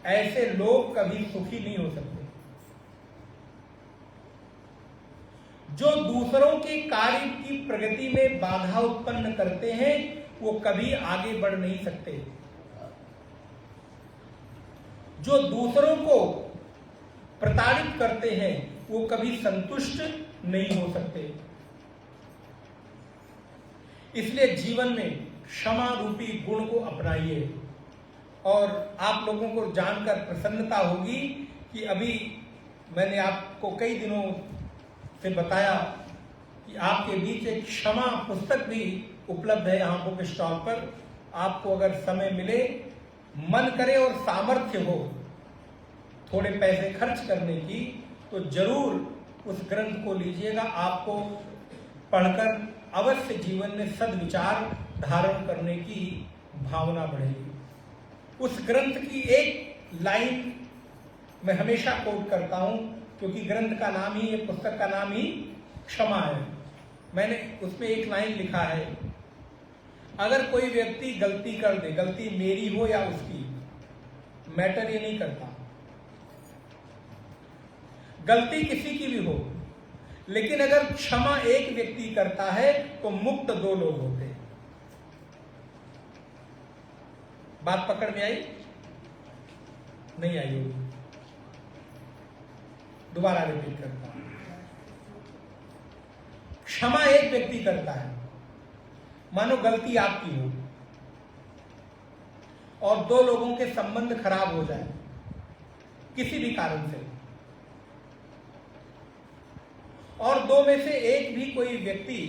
ऐसे लोग कभी सुखी नहीं हो सकते। जो दूसरों के कार्य की प्रगति में बाधा उत्पन्न करते हैं, वो कभी आगे बढ़ नहीं सकते। जो दूसरों को प्रताड़ित करते हैं, वो कभी संतुष्ट नहीं हो सकते। इसलिए जीवन में क्षमा रूपी गुण को अपनाइए। और आप लोगों को जानकर प्रसन्नता होगी कि अभी मैंने आपको कई दिनों से बताया कि आपके बीच एक क्षमा पुस्तक भी उपलब्ध है यहाँ बुक स्टॉल पर। आपको अगर समय मिले, मन करे और सामर्थ्य हो, थोड़े पैसे खर्च करने की, तो जरूर उस ग्रंथ को लीजिएगा। आपको पढ़कर अवश्य जीवन में सद्विचार धारण करने की भावना बढ़ेगी। उस ग्रंथ की एक लाइन मैं हमेशा कोट करता हूं, क्योंकि ग्रंथ का नाम ही, ये पुस्तक का नाम ही क्षमा है। मैंने उसमें एक लाइन लिखा है, अगर कोई व्यक्ति गलती कर दे, गलती मेरी हो या उसकी, मैटर ये नहीं करता, गलती किसी की भी हो, लेकिन अगर क्षमा एक व्यक्ति करता है तो मुक्त दो लोग होते हैं। बात पकड़ में आई? नहीं आई होगी, दोबारा रिपीट करता हूं। क्षमा एक व्यक्ति करता है, मानो गलती आपकी हो और दो लोगों के संबंध खराब हो जाए किसी भी कारण से, और दो में से एक भी कोई व्यक्ति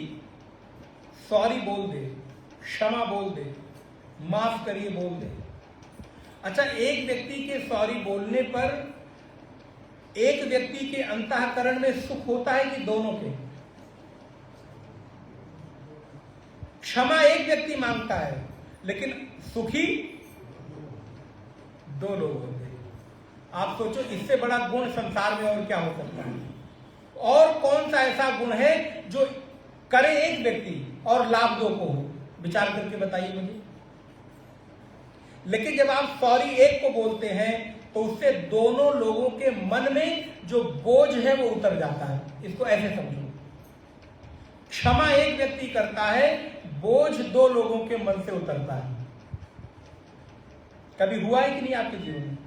सॉरी बोल दे, क्षमा बोल दे, माफ करिए बोल दे। अच्छा, एक व्यक्ति के सॉरी बोलने पर एक व्यक्ति के अंतःकरण में सुख होता है कि दोनों के? क्षमा एक व्यक्ति मांगता है, लेकिन सुखी दो लोग होते हैं। आप सोचो, इससे बड़ा गुण संसार में और क्या हो सकता है? और कौन सा ऐसा गुण है जो करे एक व्यक्ति और लाभ दो को हो? विचार करके बताइए मुझे। लेकिन जब आप सॉरी एक को बोलते हैं तो उससे दोनों लोगों के मन में जो बोझ है वो उतर जाता है। इसको ऐसे समझो, क्षमा एक व्यक्ति करता है, बोझ दो लोगों के मन से उतरता है। कभी हुआ है कि नहीं आपके जीवन में?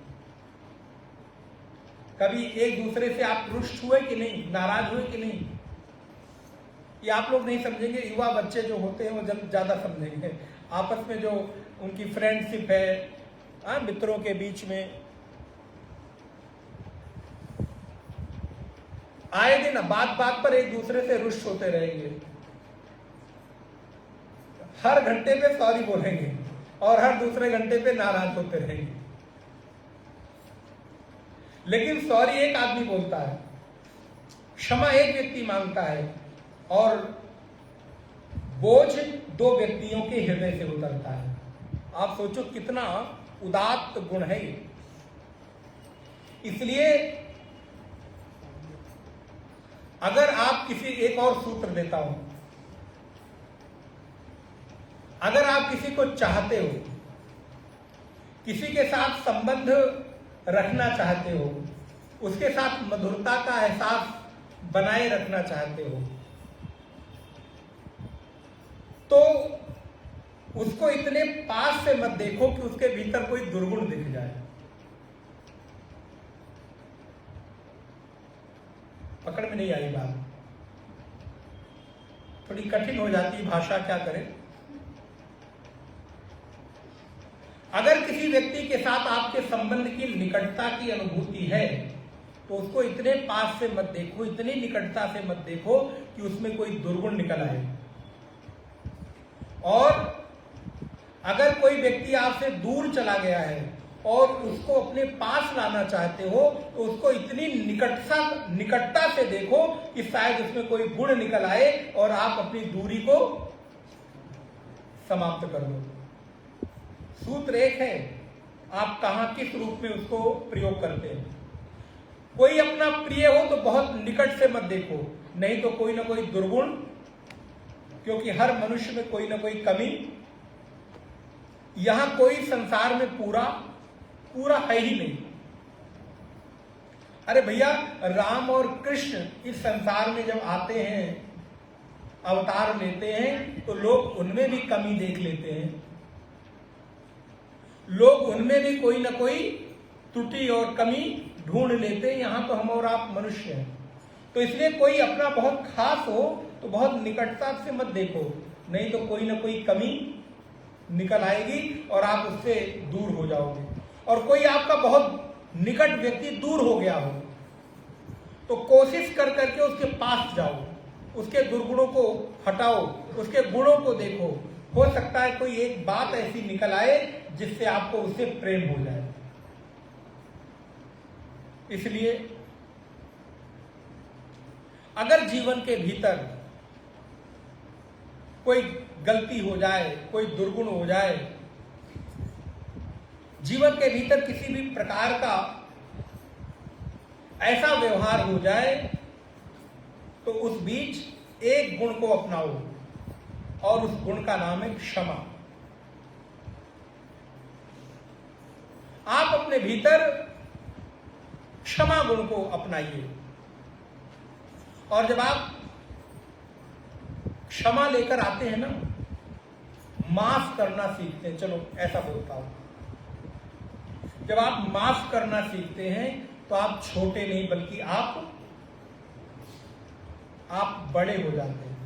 कभी एक दूसरे से आप रुष्ट हुए कि नहीं, नाराज हुए कि नहीं? ये आप लोग नहीं समझेंगे, युवा बच्चे जो होते हैं वो ज्यादा समझेंगे। आपस में जो उनकी फ्रेंडशिप है, मित्रों के बीच में, आए दिन बात बात पर एक दूसरे से रुष्ट होते रहेंगे, हर घंटे पे सॉरी बोलेंगे और हर दूसरे घंटे पे नाराज होते रहेंगे। लेकिन सॉरी एक आदमी बोलता है, क्षमा एक व्यक्ति मांगता है, और बोझ दो व्यक्तियों के हृदय से उतरता है। आप सोचो कितना उदात्त गुण है ये। इसलिए अगर आप किसी, एक और सूत्र देता हूं, अगर आप किसी को चाहते हो, किसी के साथ संबंध रखना चाहते हो, उसके साथ मधुरता का एहसास बनाए रखना चाहते हो, तो उसको इतने पास से मत देखो कि उसके भीतर कोई दुर्गुण दिख जाए। पकड़ में नहीं आई बात? थोड़ी कठिन हो जाती भाषा, क्या करें। अगर किसी व्यक्ति के साथ आपके संबंध की निकटता की अनुभूति है तो उसको इतने पास से मत देखो, इतनी निकटता से मत देखो कि उसमें कोई दुर्गुण निकल आए। और अगर कोई व्यक्ति आपसे दूर चला गया है और उसको अपने पास लाना चाहते हो तो उसको इतनी निकटता से देखो कि शायद उसमें कोई गुण निकल आए और आप अपनी दूरी को समाप्त कर दो। सूत्र एक है, आप कहां किस रूप में उसको प्रयोग करते हैं। कोई अपना प्रिय हो तो बहुत निकट से मत देखो, नहीं तो कोई ना कोई दुर्गुण, क्योंकि हर मनुष्य में कोई ना कोई कमी, यहां कोई संसार में पूरा है ही नहीं। अरे भैया, राम और कृष्ण इस संसार में जब आते हैं, अवतार लेते हैं, तो लोग उनमें भी कमी देख लेते हैं, लोग उनमें भी कोई ना कोई त्रुटि और कमी ढूंढ लेते हैं। यहां तो हम और आप मनुष्य हैं, तो इसलिए कोई अपना बहुत खास हो तो बहुत निकटता से मत देखो, नहीं तो कोई ना कोई कमी निकल आएगी और आप उससे दूर हो जाओगे। और कोई आपका बहुत निकट व्यक्ति दूर हो गया हो तो कोशिश कर करके उसके पास जाओ, उसके दुर्गुणों को हटाओ, उसके गुणों को देखो। हो सकता है कोई एक बात ऐसी निकल आए जिससे आपको उससे प्रेम हो जाए। इसलिए अगर जीवन के भीतर कोई गलती हो जाए, कोई दुर्गुण हो जाए, जीवन के भीतर किसी भी प्रकार का ऐसा व्यवहार हो जाए, तो उस बीच एक गुण को अपनाओ और उस गुण का नाम है क्षमा। आप अपने भीतर क्षमा गुण को अपनाइए, और जब आप क्षमा लेकर आते हैं ना, माफ करना सीखते हैं, चलो ऐसा बोलता हूं, जब आप माफ करना सीखते हैं तो आप छोटे नहीं बल्कि आप बड़े हो जाते हैं।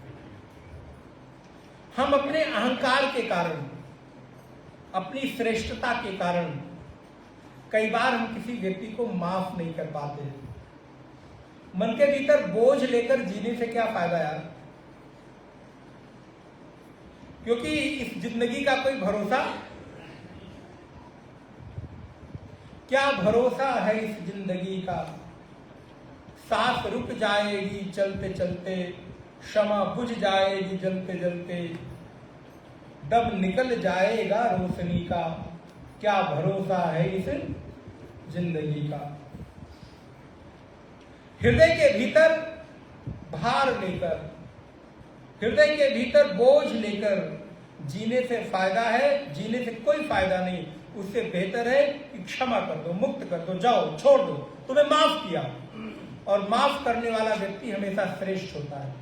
हम अपने अहंकार के कारण, अपनी श्रेष्ठता के कारण कई बार हम किसी व्यक्ति को माफ नहीं कर पाते। मन के भीतर बोझ लेकर जीने से क्या फायदा यार, क्योंकि इस जिंदगी का कोई भरोसा, क्या भरोसा है इस जिंदगी का। सांस रुक जाएगी चलते चलते, क्षमा बुझ जाएगी जलते जलते, दम निकल जाएगा रोशनी का, क्या भरोसा है इस जिंदगी का। हृदय के भीतर भार लेकर, हृदय के भीतर बोझ लेकर जीने से फायदा है, जीने से कोई फायदा नहीं। उससे बेहतर है कि क्षमा कर दो, मुक्त कर दो, जाओ छोड़ दो, तुम्हें माफ किया। और माफ करने वाला व्यक्ति हमेशा श्रेष्ठ होता है।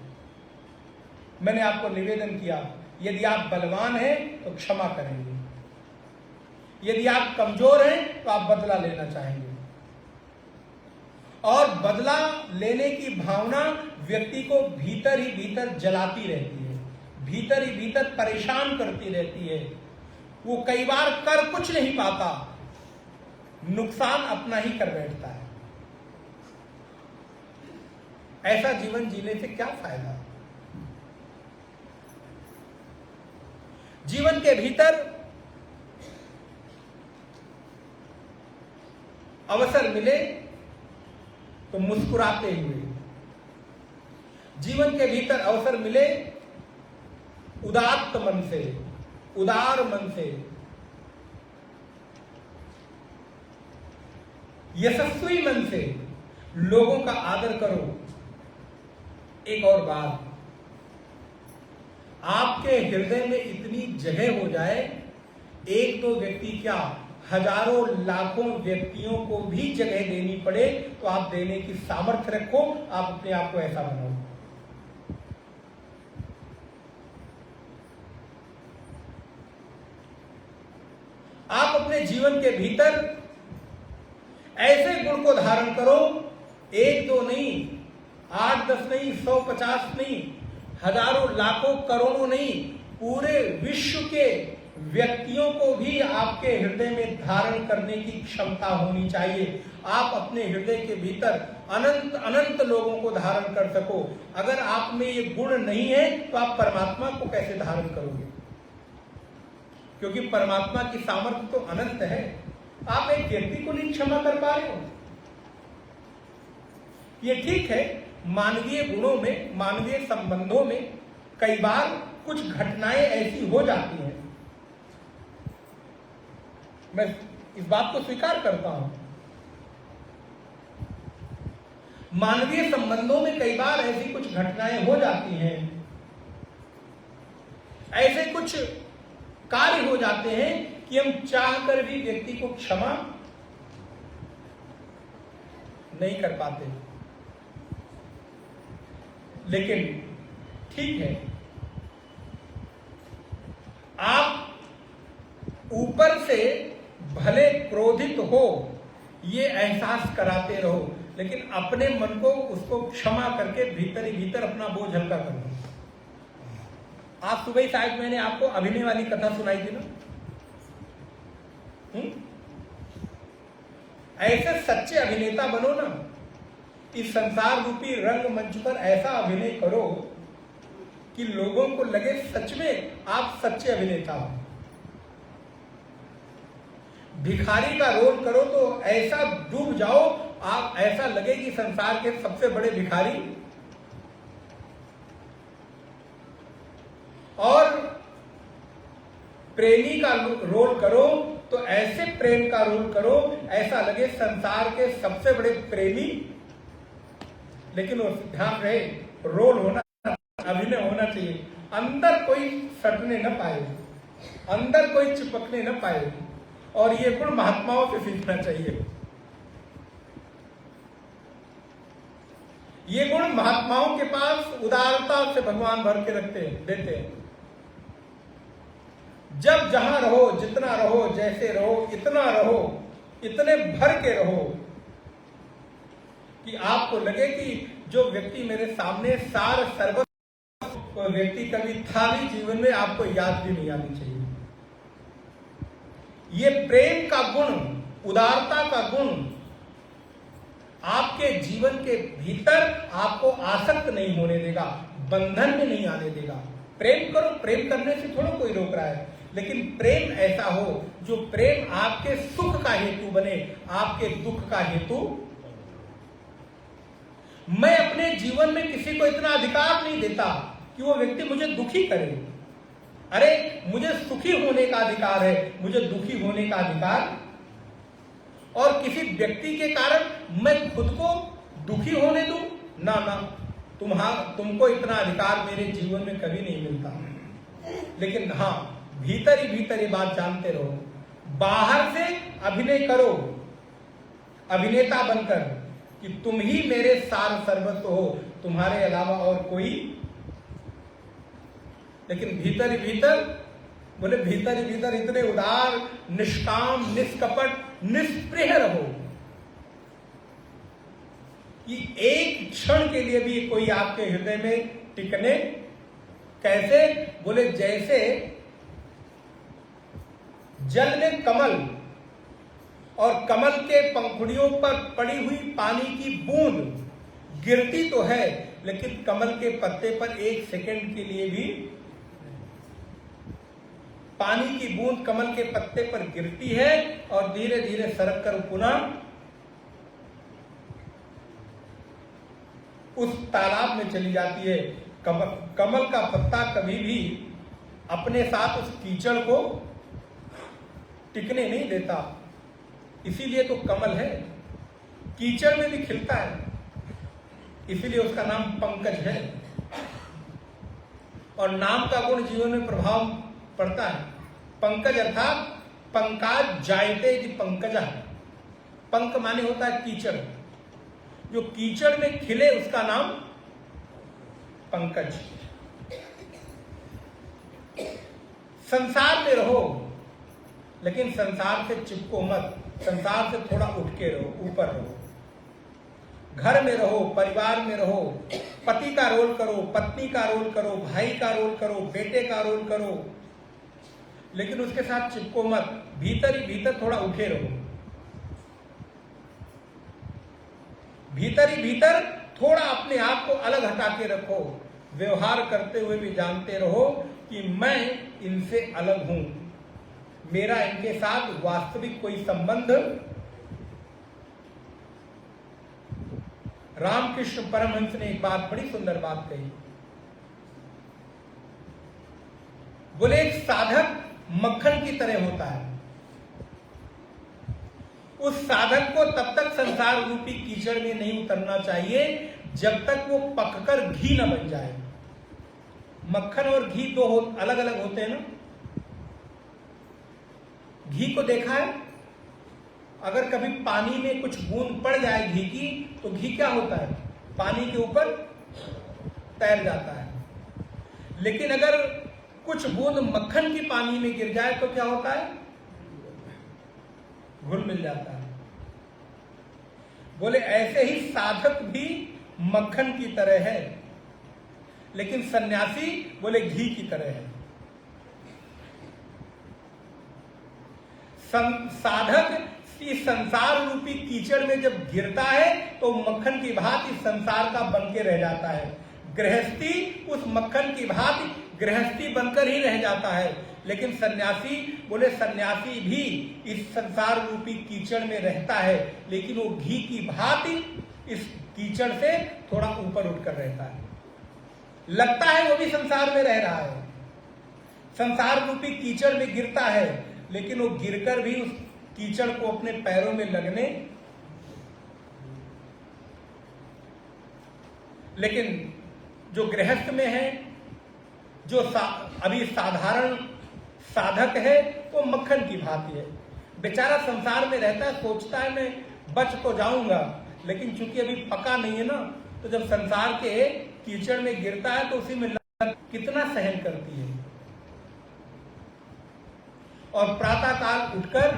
मैंने आपको निवेदन किया, यदि आप बलवान हैं तो क्षमा करेंगे, यदि आप कमजोर हैं तो आप बदला लेना चाहेंगे, और बदला लेने की भावना व्यक्ति को भीतर ही भीतर जलाती रहती है, भीतर ही भीतर परेशान करती रहती है। वो कई बार कर कुछ नहीं पाता, नुकसान अपना ही कर बैठता है। ऐसा जीवन जीने से क्या फायदा। जीवन के भीतर अवसर मिले तो मुस्कुराते हुए, जीवन के भीतर अवसर मिले उदात्त मन से, उदार मन से, यशस्वी मन से लोगों का आदर करो। एक और बात, आपके हृदय में इतनी जगह हो जाए, एक दो व्यक्ति क्या हजारों लाखों व्यक्तियों को भी जगह देनी पड़े तो आप देने की सामर्थ्य रखो। आप अपने आप को ऐसा बनाओ। आप अपने जीवन के भीतर ऐसे गुण को धारण करो, एक दो नहीं, 8 10 नहीं, 100 50 नहीं, हजारों लाखों करोड़ों नहीं, पूरे विश्व के व्यक्तियों को भी आपके हृदय में धारण करने की क्षमता होनी चाहिए। आप अपने हृदय के भीतर अनंत अनंत लोगों को धारण कर सको। अगर आप में ये गुण नहीं है तो आप परमात्मा को कैसे धारण करोगे, क्योंकि परमात्मा की सामर्थ्य तो अनंत है। आप एक व्यक्ति को नहीं क्षमा कर पा रहे हो, ये ठीक है। मानवीय गुणों में, मानवीय संबंधों में कई बार कुछ घटनाएं ऐसी हो जाती हैं, मैं इस बात को स्वीकार करता हूं। मानवीय संबंधों में कई बार ऐसी कुछ घटनाएं हो जाती हैं, ऐसे कुछ कार्य हो जाते हैं कि हम चाहकर भी व्यक्ति को क्षमा नहीं कर पाते। लेकिन ठीक है, आप ऊपर से भले क्रोधित हो ये एहसास कराते रहो, लेकिन अपने मन को उसको क्षमा करके भीतर ही भीतर अपना बोझ हल्का कर दो। आज सुबह शायद मैंने आपको अभिनय वाली कथा सुनाई थी ना, ऐसे सच्चे अभिनेता बनो ना। इस संसार रूपी रंगमंच पर ऐसा अभिनय करो कि लोगों को लगे सच में आप सच्चे अभिनेता हो। भिखारी का रोल करो तो ऐसा डूब जाओ, आप ऐसा लगे कि संसार के सबसे बड़े भिखारी। और प्रेमी का रोल करो तो ऐसे प्रेम का रोल करो ऐसा लगे संसार के सबसे बड़े प्रेमी। लेकिन वो ध्यान रहे, रोल होना, अभिनय होना चाहिए, अंदर कोई सटने न पाए, अंदर कोई चिपकने न पाए। और ये गुण महात्माओं से सीखना चाहिए। ये गुण महात्माओं के पास उदारता से भगवान भर के रखते हैं, देते हैं। जब जहां रहो, जितना रहो, जैसे रहो, इतना रहो, इतने भर के रहो कि आपको लगे कि जो व्यक्ति मेरे सामने सार सर्वस्व व्यक्ति कभी था भी जीवन में, आपको याद भी नहीं आनी चाहिए। ये प्रेम का गुण, उदारता का गुण आपके जीवन के भीतर आपको आसक्त नहीं होने देगा, बंधन में नहीं आने देगा। प्रेम करो, प्रेम करने से थोड़ा कोई रोक रहा है, लेकिन प्रेम ऐसा हो जो प्रेम आपके सुख का हेतु बने, आपके दुख का हेतु। मैं अपने जीवन में किसी को इतना अधिकार नहीं देता कि वो व्यक्ति मुझे दुखी करे। अरे मुझे सुखी होने का अधिकार है, मुझे दुखी होने का अधिकार। और किसी व्यक्ति के कारण मैं खुद को दुखी होने दूं? ना ना, तुमको इतना अधिकार मेरे जीवन में कभी नहीं मिलता। लेकिन हाँ, भीतर ही भीतर ये बात जानते रहो, बाहर से अभिनय करो अभिनेता बनकर कि तुम ही मेरे सार सर्वस्व हो, तुम्हारे अलावा और कोई। लेकिन भीतर ही भीतर, बोले भीतर ही भीतर इतने उदार, निष्काम, निष्कपट, निष्प्रिय रहो कि एक क्षण के लिए भी कोई आपके हृदय में टिकने। कैसे? बोले जैसे जल में कमल और कमल के पंखुड़ियों पर पड़ी हुई पानी की बूंद गिरती तो है, लेकिन कमल के पत्ते पर एक सेकंड के लिए भी पानी की बूंद कमल के पत्ते पर गिरती है और धीरे धीरे सरक कर पुनः उस तालाब में चली जाती है। कमल का पत्ता कभी भी अपने साथ उस कीचड़ को टिकने नहीं देता, इसीलिए तो कमल है, कीचड़ में भी खिलता है, इसीलिए उसका नाम पंकज है। और नाम का गुण जीवन में प्रभाव पड़ता है। पंकज अर्थात पंकाज जायते यदि पंकजः, पंक माने होता है कीचड़, जो कीचड़ में खिले उसका नाम पंकज। संसार में रहो, लेकिन संसार से चिपको मत, संसार से थोड़ा उठ के रहो, ऊपर रहो। घर में रहो, परिवार में रहो, पति का रोल करो, पत्नी का रोल करो, भाई का रोल करो, बेटे का रोल करो, लेकिन उसके साथ चिपको मत, भीतर ही भीतर थोड़ा उठे रहो। भीतर ही भीतर थोड़ा अपने आप को अलग हटा के रखो। व्यवहार करते हुए भी जानते रहो कि मैं इनसे अलग हूं, मेरा इनके साथ वास्तविक कोई संबंध। रामकृष्ण परमहंस ने एक बात, बड़ी सुंदर बात कही। बोले एक साधक मक्खन की तरह होता है, उस साधक को तब तक संसार रूपी कीचड़ में नहीं उतरना चाहिए जब तक वो पककर घी न बन जाए। मक्खन और घी दो अलग अलग होते हैं ना। घी को देखा है, अगर कभी पानी में कुछ बूंद पड़ जाए घी की, तो घी क्या होता है? पानी के ऊपर तैर जाता है। लेकिन अगर कुछ बूंद मक्खन की पानी में गिर जाए तो क्या होता है? घुल मिल जाता है। बोले ऐसे ही साधक भी मक्खन की तरह है, लेकिन सन्यासी बोले घी की तरह है। साधक इस संसार रूपी कीचड़ में जब गिरता है तो मक्खन की भांति संसार का बनके रह जाता है। गृहस्थी उस मक्खन की भांति गृहस्थी बनकर ही रह जाता है, लेकिन सन्यासी बोले सन्यासी भी इस संसार रूपी कीचड़ में रहता है, लेकिन वो घी की भांति इस कीचड़ से थोड़ा ऊपर उठकर रहता है। लगता है वो भी संसार में रह रहा है, संसार रूपी कीचड़ में गिरता है, लेकिन वो गिरकर भी उस कीचड़ को अपने पैरों में लगने, लेकिन जो गृहस्थ में है, जो अभी साधारण साधक है, वो मक्खन की भांति है। बेचारा संसार में रहता है, सोचता है मैं बच तो जाऊंगा, लेकिन चूंकि अभी पका नहीं है ना, तो जब संसार के कीचड़ में गिरता है तो उसी में कितना सहन करती है। और प्रातः काल उठकर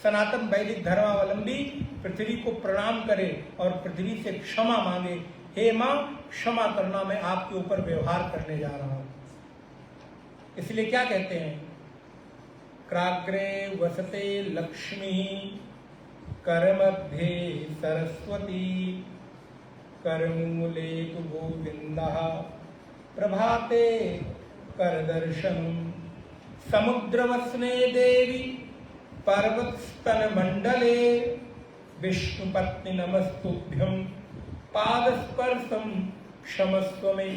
सनातन वैदिक धर्मावलंबी पृथ्वी को प्रणाम करे और पृथ्वी से क्षमा मांगे, हे मां क्षमा करना, मैं आपके ऊपर व्यवहार करने जा रहा हूं। इसलिए क्या कहते हैं, क्राग्रे वसते लक्ष्मी करमध्ये सरस्वती करमूले तु गोविंदः प्रभाते करदर्शनम् समुद्रवस्ने देवी पर्वतस्तन मंडले विष्णुपत्नी नमस्तुभ्यं पादस्पर्शम क्षमस्व में।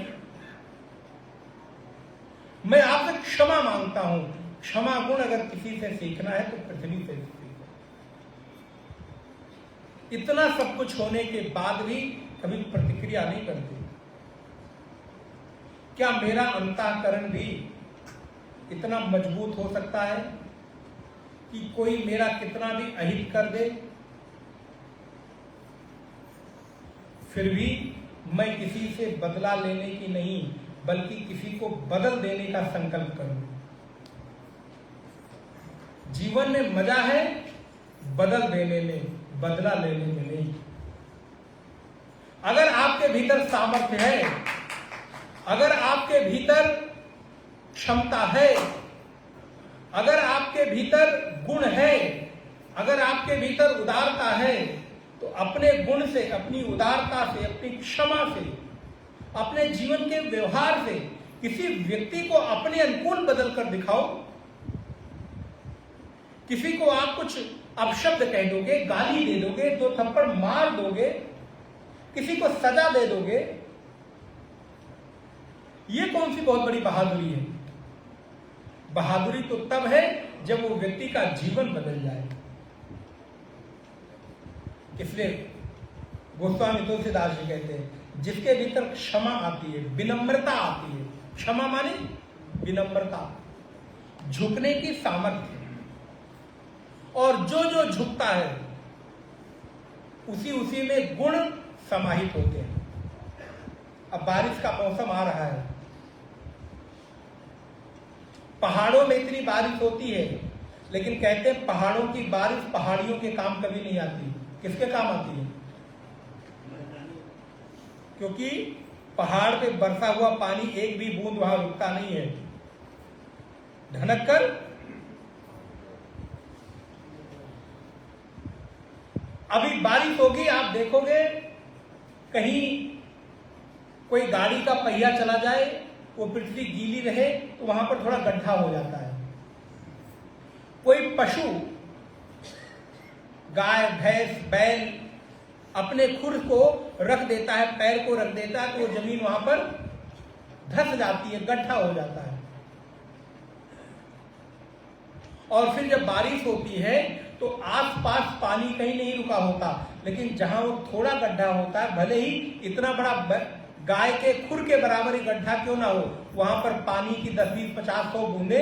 मैं आपसे क्षमा मांगता हूं। क्षमा गुण अगर किसी से सीखना है तो पृथ्वी से सीखो। इतना सब कुछ होने के बाद भी कभी प्रतिक्रिया नहीं करती। क्या मेरा अंतःकरण भी इतना मजबूत हो सकता है कि कोई मेरा कितना भी अहित कर दे, फिर भी मैं किसी से बदला लेने की नहीं बल्कि किसी को बदल देने का संकल्प करूं। जीवन में मजा है बदल देने में, बदला लेने में नहीं। अगर आपके भीतर सामर्थ्य है, अगर आपके भीतर क्षमता है, अगर आपके भीतर गुण है, अगर आपके भीतर उदारता है, तो अपने गुण से, अपनी उदारता से, अपनी क्षमा से, अपने जीवन के व्यवहार से किसी व्यक्ति को अपने अनुकूल बदल कर दिखाओ। किसी को आप कुछ अपशब्द कह दोगे, गाली दे दोगे, दो थप्पड़ मार दोगे, किसी को सजा दे दोगे, ये कौन सी बहुत बड़ी बहादुरी है? बहादुरी तो तब है जब वो व्यक्ति का जीवन बदल जाए। इसलिए गोस्वामी तुलसीदास जी कहते हैं, जिसके भीतर क्षमा आती है, विनम्रता आती है, क्षमा माने विनम्रता, झुकने की सामर्थ्य, और जो जो झुकता है उसी में गुण समाहित होते हैं। अब बारिश का मौसम आ रहा है, पहाड़ों में इतनी बारिश होती है, लेकिन कहते हैं पहाड़ों की बारिश पहाड़ियों के काम कभी नहीं आती। किसके काम आती है? क्योंकि पहाड़ पे बरसा हुआ पानी एक भी बूंद वहां रुकता नहीं है, ढनक कर अभी बारिश होगी, आप देखोगे कहीं कोई गाड़ी का पहिया चला जाए, वो पृथ्वी गीली रहे तो वहां पर थोड़ा गड्ढा हो जाता है। कोई पशु, गाय, भैंस, बैल अपने खुर को रख देता है, पैर को रख देता है, तो वो जमीन वहां पर धंस जाती है, गड्ढा हो जाता है। और फिर जब बारिश होती है तो आसपास पानी कहीं नहीं रुका होता, लेकिन जहां वो थोड़ा गड्ढा होता है, भले ही इतना बड़ा गाय के खुर के बराबर ही गड्ढा क्यों ना हो, वहां पर पानी की 10, 20, 50, 100 बूंदे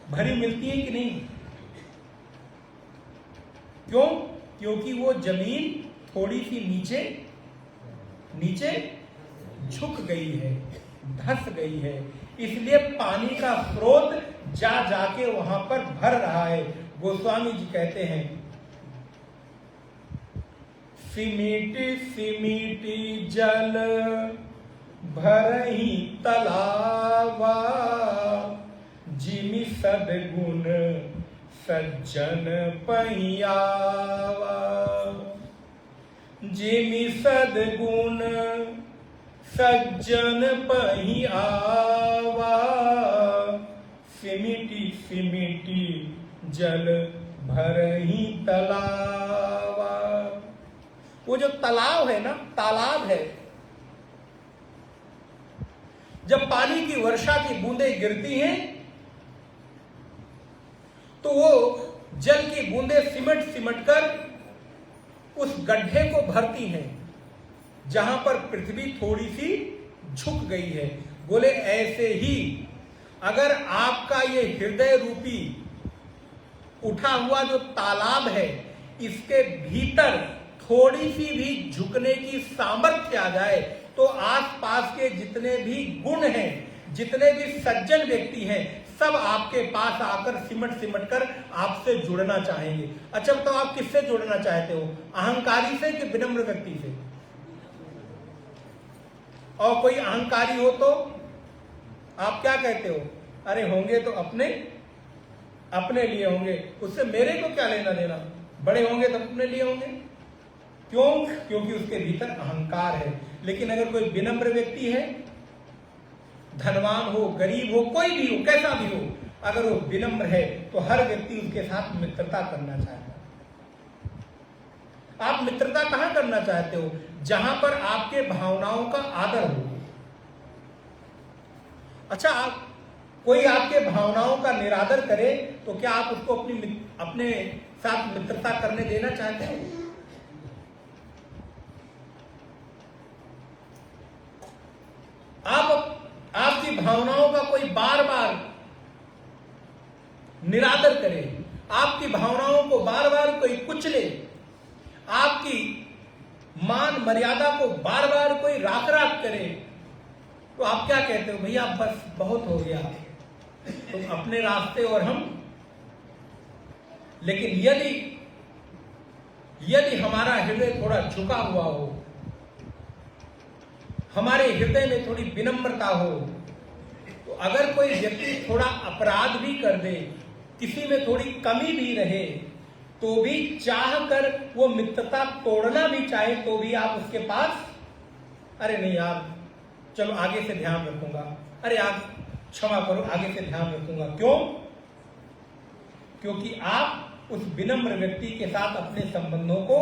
भरी मिलती है कि नहीं? क्यों? क्योंकि वो जमीन थोड़ी सी नीचे झुक गई है, धंस गई है, इसलिए पानी का स्रोत जाके वहां पर भर रहा है। गोस्वामी जी कहते हैं, सिमीटी सिमीटी जल भरही तलावा, जिमि सद्गुण सज्जन पहियावा, जिमि सद्गुण सज्जन पही आवा, सिमिटी सिमिटी जल भरही तलावा। वो जो तालाब है ना, तालाब है, जब पानी की वर्षा की बूंदें गिरती हैं तो वो जल की बूंदें सिमट सिमट कर उस गड्ढे को भरती हैं जहां पर पृथ्वी थोड़ी सी झुक गई है। बोले ऐसे ही अगर आपका ये हृदय रूपी उठा हुआ जो तालाब है, इसके भीतर थोड़ी सी भी झुकने की सामर्थ्य आ जाए तो आसपास के जितने भी गुण हैं, जितने भी सज्जन व्यक्ति हैं, सब आपके पास आकर सिमट सिमट कर आपसे जुड़ना चाहेंगे। अच्छा तो आप किससे जुड़ना चाहते हो, अहंकारी से कि विनम्र व्यक्ति से? और कोई अहंकारी हो तो आप क्या कहते हो, अरे होंगे तो अपने लिए होंगे, उससे मेरे को क्या लेना देना, बड़े होंगे तो अपने लिए होंगे। क्यों? क्योंकि उसके भीतर अहंकार है। लेकिन अगर कोई विनम्र व्यक्ति है, धनवान हो, गरीब हो, कोई भी हो, कैसा भी हो, अगर वो विनम्र है तो हर व्यक्ति उसके साथ मित्रता करना चाहता है। आप मित्रता कहां करना चाहते हो? जहां पर आपके भावनाओं का आदर हो। अच्छा, कोई आपके भावनाओं का निरादर करे तो क्या आप उसको अपने साथ मित्रता करने देना चाहते हो? आपकी भावनाओं का कोई बार बार निरादर करे, आपकी भावनाओं को बार बार कोई कुचले, आपकी मान मर्यादा को बार बार कोई राख राख करे, तो आप क्या कहते हो, भैया बस बहुत हो गया, तुम अपने रास्ते और हम। लेकिन यदि हमारा हृदय थोड़ा झुका हुआ हो, हमारे हृदय में थोड़ी विनम्रता हो, तो अगर कोई व्यक्ति थोड़ा अपराध भी कर दे, किसी में थोड़ी कमी भी रहे, तो भी चाह कर वो मित्रता तोड़ना भी चाहे तो भी आप उसके पास, अरे नहीं यार चलो आगे से ध्यान रखूंगा, अरे आप क्षमा करो आगे से ध्यान रखूंगा। क्यों? क्योंकि आप उस विनम्र व्यक्ति के साथ अपने संबंधों को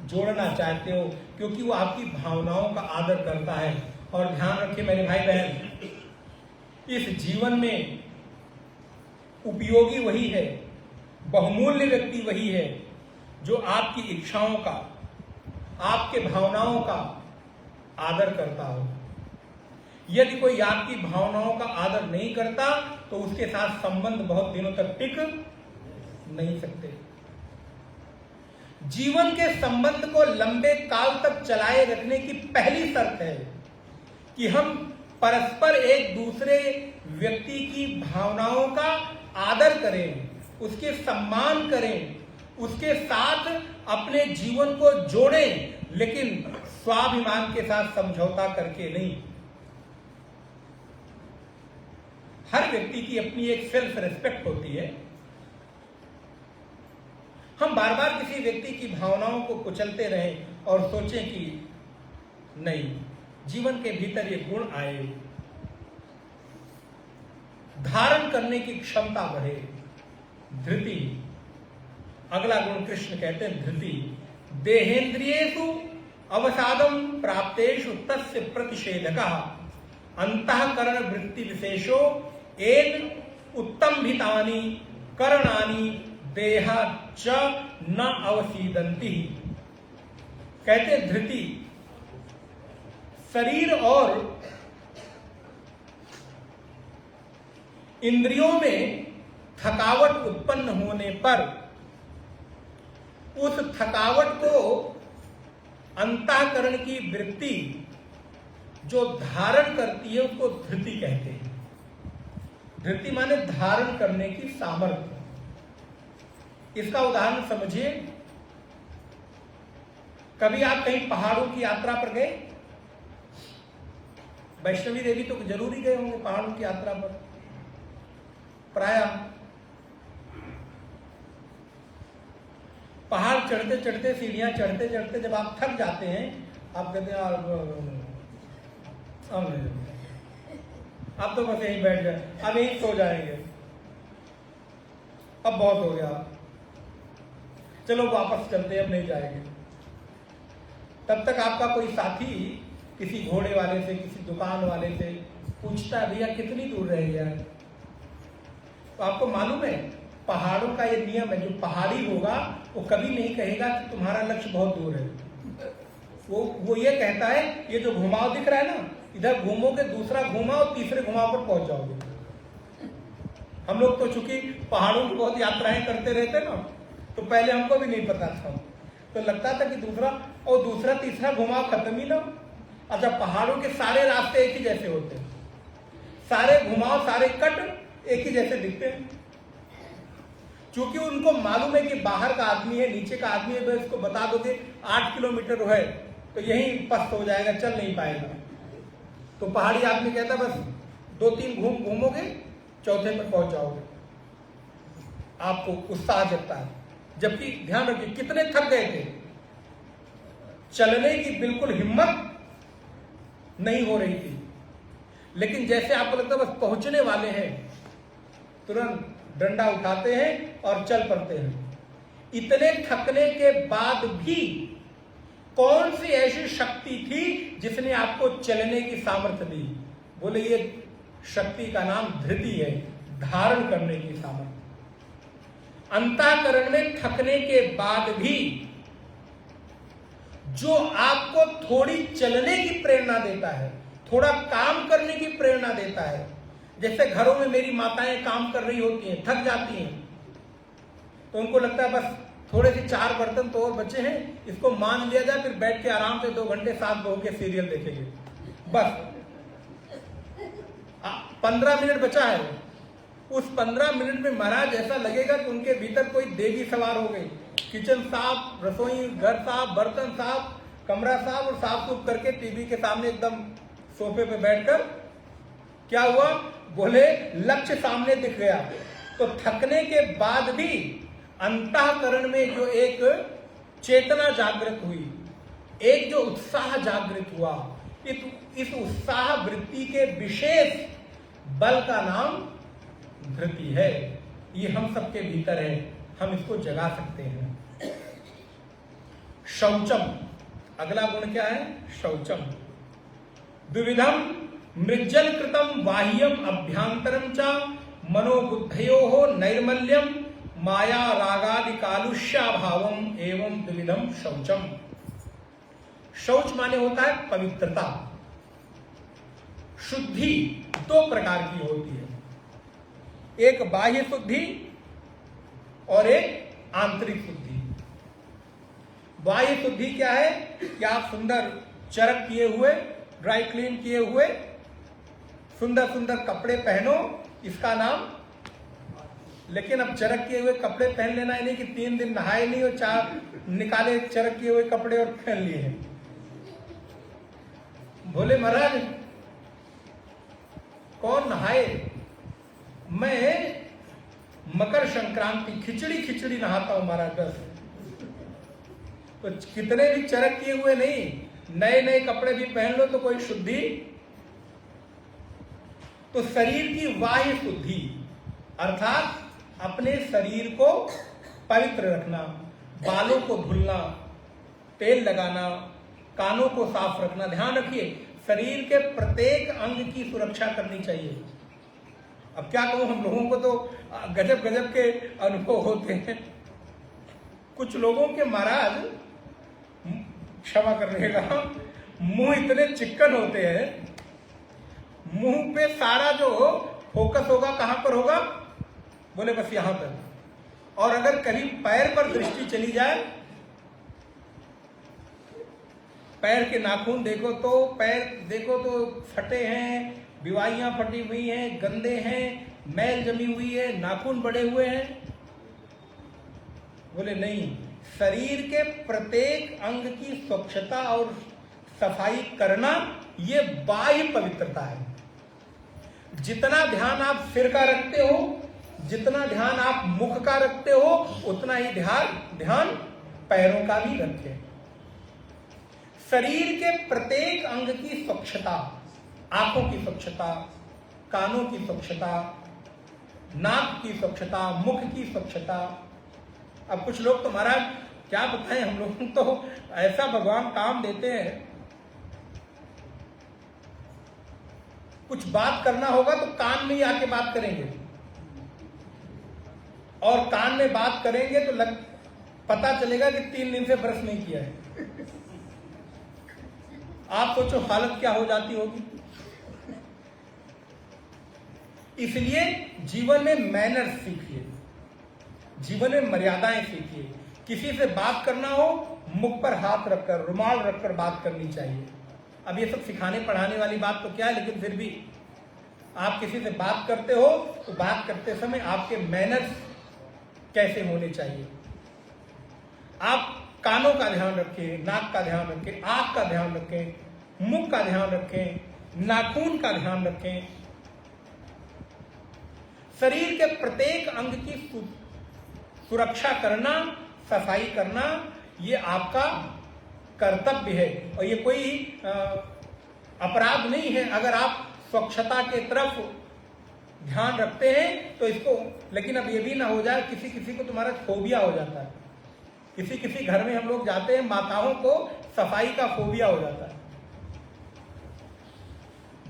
जोड़ना चाहते हो, क्योंकि वो आपकी भावनाओं का आदर करता है। और ध्यान रखिए मेरे भाई बहन, इस जीवन में उपयोगी वही है, बहुमूल्य व्यक्ति वही है जो आपकी इच्छाओं का, आपके भावनाओं का आदर करता हो। यदि कोई आपकी भावनाओं का आदर नहीं करता तो उसके साथ संबंध बहुत दिनों तक टिक नहीं सकते। जीवन के संबंध को लंबे काल तक चलाए रखने की पहली शर्त है कि हम परस्पर एक दूसरे व्यक्ति की भावनाओं का आदर करें, उसके सम्मान करें, उसके साथ अपने जीवन को जोड़ें, लेकिन स्वाभिमान के साथ समझौता करके नहीं। हर व्यक्ति की अपनी एक सेल्फ रिस्पेक्ट होती है। हम बार बार किसी व्यक्ति की भावनाओं को कुचलते रहें और सोचें कि नहीं, जीवन के भीतर ये गुण आए, धारण करने की क्षमता बढ़े। धृति, अगला गुण कृष्ण कहते हैं धृति। देहेन्द्रियेषु अवसादम प्राप्तेषु तस्य प्रतिषेधकः अंतःकरण वृत्ति विशेषो एन उत्तम्भितानि करणानि देहा च न अवसीदन्ति। कहते धृति, शरीर और इंद्रियों में थकावट उत्पन्न होने पर उस थकावट को अंतःकरण की वृत्ति जो धारण करती है उसको धृति कहते हैं। धृति माने धारण करने की सामर्थ्य। इसका उदाहरण समझिए, कभी आप कहीं पहाड़ों की यात्रा पर गए? वैष्णवी देवी तो जरूर ही गए होंगे पहाड़ों की यात्रा पर, प्राय। पहाड़ चढ़ते चढ़ते, सीढ़ियां चढ़ते चढ़ते जब आप थक जाते हैं, आप कहते हैं अब नहीं जमेगा, अब तो बस यहीं बैठ जाए, अब यहीं सो जाएंगे, अब बहुत हो गया, चलो वापस चलते हैं, अब नहीं जाएंगे। तब तक आपका कोई साथी किसी घोड़े वाले से, किसी दुकान वाले से पूछता है भैया कितनी दूर रह गया है। तो आपको मालूम है पहाड़ों का ये नियम है, जो पहाड़ी होगा वो कभी नहीं कहेगा कि तुम्हारा लक्ष्य बहुत दूर है। वो ये कहता है ये जो घुमाव दिख रहा है ना, इधर घूमोगे, दूसरा घुमाओ, तीसरे घुमाव पर पहुंच जाओगे। हम लोग तो चूंकि पहाड़ों की बहुत यात्राएं करते रहते ना, तो पहले हमको भी नहीं पता था, तो लगता था कि दूसरा तीसरा घुमाव खत्म ही ना। अच्छा, पहाड़ों के सारे रास्ते एक ही जैसे होते हैं, सारे घुमाव, सारे कट एक ही जैसे दिखते हैं। क्योंकि उनको मालूम है कि बाहर का आदमी है, नीचे का आदमी है, तो इसको बता दोगे 8 किलोमीटर है तो यही पस्त हो जाएगा, चल नहीं पाएगा। तो पहाड़ी आदमी कहता बस 2-3 घूमोगे, चौथे पर पहुंच जाओगे। आपको उत्साह जगता है। जबकि ध्यान रखिए कितने थक गए थे, चलने की बिल्कुल हिम्मत नहीं हो रही थी, लेकिन जैसे आपको लगता है बस पहुंचने वाले हैं, तुरंत डंडा उठाते हैं और चल पड़ते हैं। इतने थकने के बाद भी कौन सी ऐसी शक्ति थी जिसने आपको चलने की सामर्थ्य दी? बोले ये शक्ति का नाम धृति है, धारण करने की सामर्थ्य। अंतःकरण में थकने के बाद भी जो आपको थोड़ी चलने की प्रेरणा देता है, थोड़ा काम करने की प्रेरणा देता है। जैसे घरों में मेरी माताएं काम कर रही होती हैं, थक जाती हैं, तो उनको लगता है बस थोड़े से 4 बर्तन तो और बचे हैं, इसको मान लिया जाए, फिर बैठ के आराम से 2 घंटे साथ बहू के सीरियल देखेंगे। बस 15 मिनट बचा है, उस 15 मिनट में महाराज ऐसा लगेगा कि उनके भीतर कोई देवी सवार हो गई। किचन साफ, रसोई घर साफ, बर्तन साफ, कमरा साफ, और साफ सूफ करके टीवी के सामने एकदम सोफे पे बैठकर क्या हुआ? बोले लक्ष्य सामने दिख गया। तो थकने के बाद भी अंतःकरण में जो एक चेतना जागृत हुई, एक जो उत्साह जागृत हुआ, इस उत्साह वृत्ति के विशेष बल का नाम धृति है। ये हम सबके भीतर है, हम इसको जगा सकते हैं। शौचम, अगला गुण क्या है? शौचम। द्विविधम मृज्जल कृतम बाह्यम अभ्यांतरम च मनोबुद्धयोः नैर्मल्यम माया रागादि कालुष्याभावम एवं द्विविधम शौचम। शौच माने होता है पवित्रता। शुद्धि 2 प्रकार की होती है, एक बाह्य शुद्धि और एक आंतरिक शुद्धि। बाह्य शुद्धि क्या है कि आप सुंदर चरक किए हुए, ड्राई क्लीन किए हुए सुंदर सुंदर कपड़े पहनो, इसका नाम। लेकिन अब चरक किए हुए कपड़े पहन लेना ही नहीं कि 3 दिन नहाए नहीं और 4 निकाले चरक किए हुए कपड़े और पहन लिए हैं। बोले महाराज कौन नहाए? मैं मकर संक्रांति खिचड़ी नहाता हूं महाराज, बस। तो कितने भी चरक किए हुए नहीं, नए नए कपड़े भी पहन लो तो कोई शुद्धि। तो शरीर की बाह्य शुद्धि अर्थात अपने शरीर को पवित्र रखना, बालों को धुलना, तेल लगाना, कानों को साफ रखना। ध्यान रखिए शरीर के प्रत्येक अंग की सुरक्षा करनी चाहिए। अब क्या कहूं, हम लोगों को तो गजब गजब के अनुभव होते हैं। कुछ लोगों के महाराज, क्षमा करिएगा, मुंह इतने चिक्कन होते हैं, मुंह पे सारा जो फोकस होगा कहां पर होगा? बोले बस यहां तक। और अगर कहीं पैर पर दृष्टि चली जाए, पैर के नाखून देखो तो पैर देखो तो फटे हैं, बिवाइयां फटी हुई हैं, गंदे हैं, मैल जमी हुई है, नाखून बड़े हुए हैं। बोले नहीं, शरीर के प्रत्येक अंग की स्वच्छता और सफाई करना ये बाह्य पवित्रता है। जितना ध्यान आप सिर का रखते हो, जितना ध्यान आप मुख का रखते हो, उतना ही ध्यान पैरों का भी रखें। शरीर के प्रत्येक अंग की स्वच्छता, आंखों की स्वच्छता, कानों की स्वच्छता, नाक की स्वच्छता, मुख की स्वच्छता। अब कुछ लोग तो महाराज क्या बताएं, हम लोग तो ऐसा भगवान काम देते हैं, कुछ बात करना होगा तो कान में ही आके बात करेंगे, और कान में बात करेंगे तो पता चलेगा कि 3 दिन से ब्रश नहीं किया है। आप सोचो हालत क्या हो जाती होगी। इसलिए जीवन में मैनर्स सीखिए, जीवन में मर्यादाएं सीखिए। किसी से बात करना हो, मुख पर हाथ रखकर, रुमाल रखकर बात करनी चाहिए। अब ये सब सिखाने पढ़ाने वाली बात तो क्या है, लेकिन फिर भी आप किसी से बात करते हो तो बात करते समय आपके मैनर्स कैसे होने चाहिए। आप कानों का ध्यान रखें, नाक का ध्यान रखें, आंख का ध्यान रखें, मुख का ध्यान रखें, नाखून का ध्यान रखें। शरीर के प्रत्येक अंग की सुरक्षा करना, सफाई करना, ये आपका कर्तव्य है। और ये कोई अपराध नहीं है अगर आप स्वच्छता के तरफ ध्यान रखते हैं तो इसको। लेकिन अब ये भी ना हो जाए, किसी किसी को तुम्हारा फोबिया हो जाता है। किसी किसी घर में हम लोग जाते हैं, माताओं को सफाई का फोबिया हो जाता है।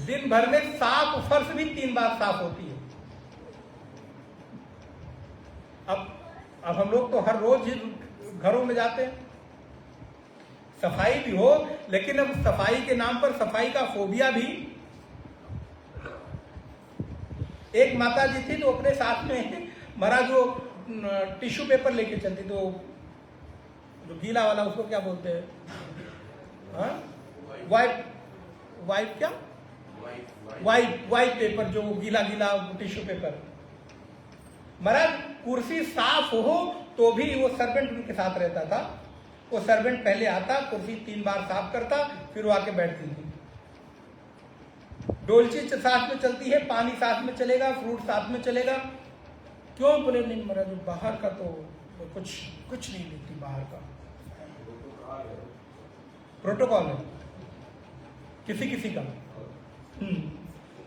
दिन भर में साफ फर्श भी 3 बार साफ होती है। अब हम लोग तो हर रोज घरों में जाते हैं, सफाई भी हो, लेकिन अब सफाई के नाम पर सफाई का फोबिया भी। एक माता जी थी तो अपने साथ में महाराज वो टिश्यू पेपर लेके चलती, तो जो गीला वाला उसको क्या बोलते हैं, वाइट क्या, वाइट पेपर, जो गीला गीला टिश्यू पेपर। महाराज कुर्सी साफ हो तो भी वो सर्वेंट उनके साथ रहता था। वो सर्वेंट पहले आता, कुर्सी 3 बार साफ करता, फिर वो आके बैठती थी। डोलची साथ में चलती है, पानी साथ में चलेगा, फ्रूट साथ में चलेगा। क्यों? बोले नहीं महाराज बाहर का तो कुछ नहीं लेती, बाहर का प्रोटोकॉल है किसी किसी का।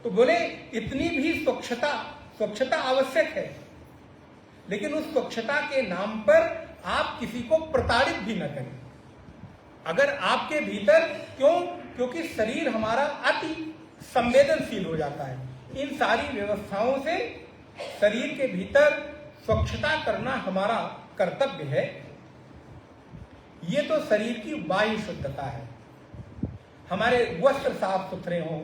तो बोले इतनी भी स्वच्छता आवश्यक है, लेकिन उस स्वच्छता के नाम पर आप किसी को प्रताड़ित भी न करें। अगर आपके भीतर क्योंकि शरीर हमारा अति संवेदनशील हो जाता है, इन सारी व्यवस्थाओं से शरीर के भीतर स्वच्छता करना हमारा कर्तव्य है। ये तो शरीर की बाह्य शुद्धता है, हमारे वस्त्र साफ सुथरे हों,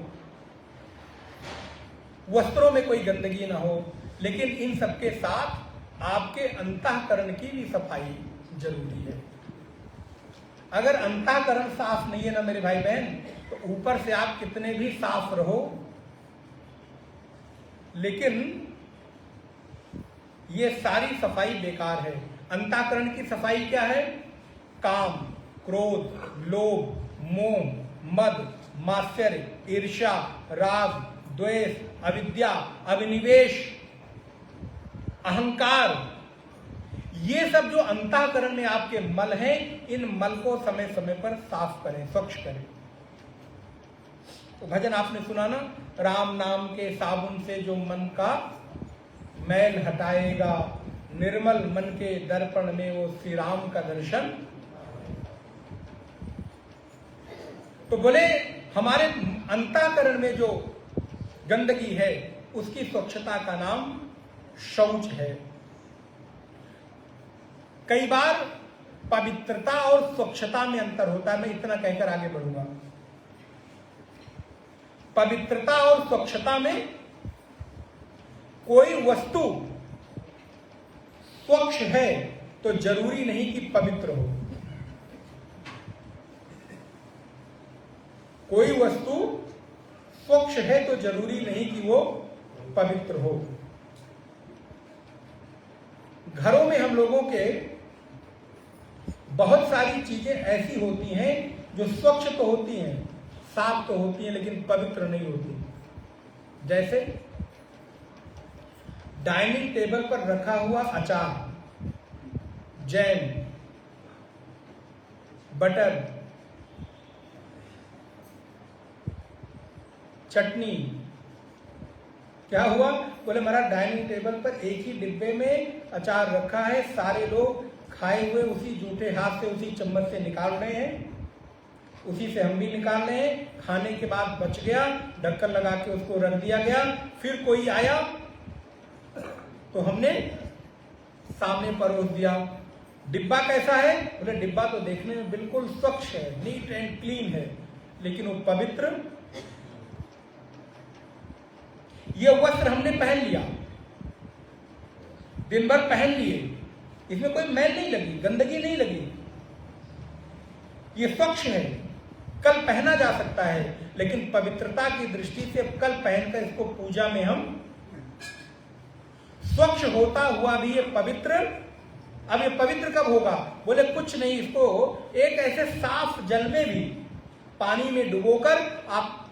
वस्त्रों में कोई गंदगी ना हो, लेकिन इन सबके साथ आपके अंतःकरण की भी सफाई जरूरी है। अगर अंतःकरण साफ नहीं है ना मेरे भाई बहन, तो ऊपर से आप कितने भी साफ रहो, लेकिन ये सारी सफाई बेकार है। अंतःकरण की सफाई क्या है? काम, क्रोध, लोभ, मोह, मद, मात्सर्य, ईर्ष्या, राग, द्वेष, अविद्या, अभिनिवेश, अहंकार, ये सब जो अंतःकरण में आपके मल हैं, इन मल को समय समय पर साफ करें, स्वच्छ करें। तो भजन आपने सुना ना, राम नाम के साबुन से जो मन का मैल हटाएगा, निर्मल मन के दर्पण में वो श्री राम का दर्शन। तो बोले हमारे अंतःकरण में जो गंदगी है, उसकी स्वच्छता का नाम शौच है। कई बार पवित्रता और स्वच्छता में अंतर होता है। मैं इतना कहकर आगे बढ़ूंगा। पवित्रता और स्वच्छता में कोई वस्तु स्वच्छ है तो जरूरी नहीं कि पवित्र हो। कोई वस्तु स्वच्छ है तो जरूरी नहीं कि वो पवित्र हो। घरों में हम लोगों के बहुत सारी चीजें ऐसी होती हैं जो स्वच्छ तो होती हैं, साफ तो होती हैं, लेकिन पवित्र नहीं होती। जैसे डाइनिंग टेबल पर रखा हुआ अचार, जैम, बटर, चटनी। क्या हुआ? बोले महाराज डाइनिंग टेबल पर एक ही डिब्बे में अचार रखा है, सारे लोग खाए हुए उसी जूठे हाथ से उसी चम्मच से निकाल रहे हैं, उसी से हम भी निकाल रहे हैं। खाने के बाद बच गया, ढक्कन लगा के उसको रख दिया गया। फिर कोई आया तो हमने सामने परोस दिया। डिब्बा कैसा है? बोले डिब्बा तो देखने में बिल्कुल स्वच्छ है, नीट एंड क्लीन है, लेकिन वो पवित्र। ये वस्त्र हमने पहन लिया, दिन भर पहन लिए, इसमें कोई मैल नहीं लगी, गंदगी नहीं लगी, ये स्वच्छ है, कल पहना जा सकता है। लेकिन पवित्रता की दृष्टि से कल पहनकर इसको पूजा में हम स्वच्छ होता हुआ भी ये पवित्र। अब ये पवित्र कब होगा? बोले कुछ नहीं, इसको एक ऐसे साफ जल में भी पानी में डुबोकर आप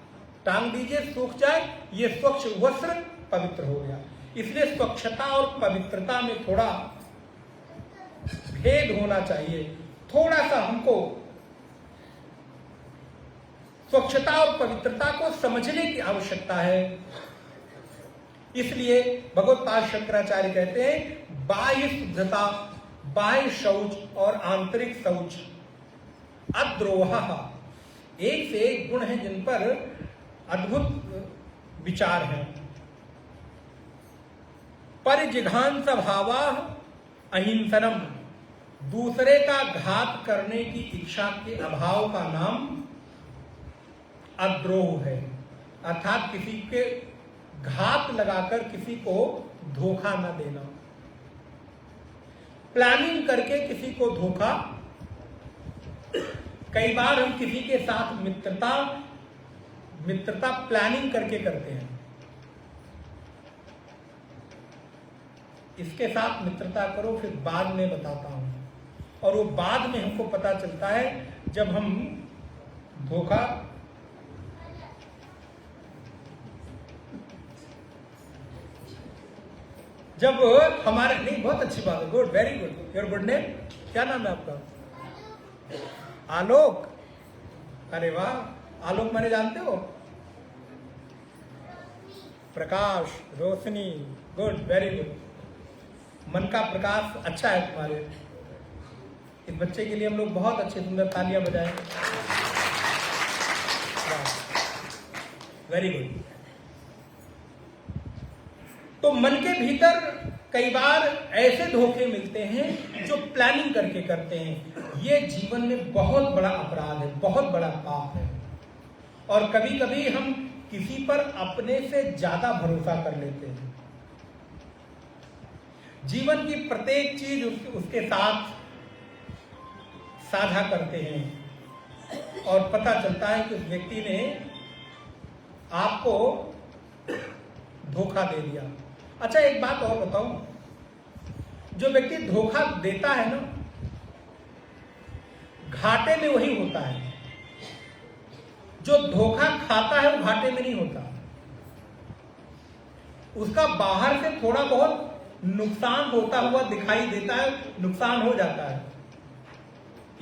टांग दीजिए, सूख जाए, ये स्वच्छ वस्त्र पवित्र हो गया। इसलिए स्वच्छता और पवित्रता में थोड़ा भेद होना चाहिए। थोड़ा सा हमको स्वच्छता और पवित्रता को समझने की आवश्यकता है। इसलिए भगवत्पाद शंकराचार्य कहते हैं बाह्य शुद्धता, बाह्य शौच और आंतरिक शौच अद्रोह, एक से एक गुण है जिन पर अद्भुत विचार है। परिजिघांस भावा अहिंसनम, दूसरे का घात करने की इच्छा के अभाव का नाम अद्रोह है। अर्थात किसी के घात लगाकर किसी को धोखा न देना, प्लानिंग करके किसी को धोखा। कई बार हम किसी के साथ मित्रता प्लानिंग करके करते हैं। इसके साथ मित्रता करो, फिर बाद में बताता हूं, और वो बाद में हमको पता चलता है जब हम धोखा। जब हमारे नहीं, बहुत अच्छी बात है, good, very good, your good name, क्या नाम है आपका? आलोक। अरे वाह, आलोक मैंने जानते हो? प्रकाश, रोशनी, गुड, वेरी गुड। मन का प्रकाश अच्छा है तुम्हारे। इस बच्चे के लिए हम लोग बहुत अच्छे सुंदर तालियां बजाएं। Very good. तो मन के भीतर कई बार ऐसे धोखे मिलते हैं जो प्लानिंग करके करते हैं। ये जीवन में बहुत बड़ा अपराध है, बहुत बड़ा पाप है। और कभी कभी हम किसी पर अपने से ज्यादा भरोसा कर लेते हैं। जीवन की प्रत्येक चीज उसके साथ साझा करते हैं और पता चलता है कि उस व्यक्ति ने आपको धोखा दे दिया। अच्छा, एक बात और बताऊं, जो व्यक्ति धोखा देता है ना, घाटे में वही होता है। जो धोखा खाता है वो घाटे में नहीं होता। उसका बाहर से थोड़ा बहुत नुकसान होता हुआ दिखाई देता है, नुकसान हो जाता है,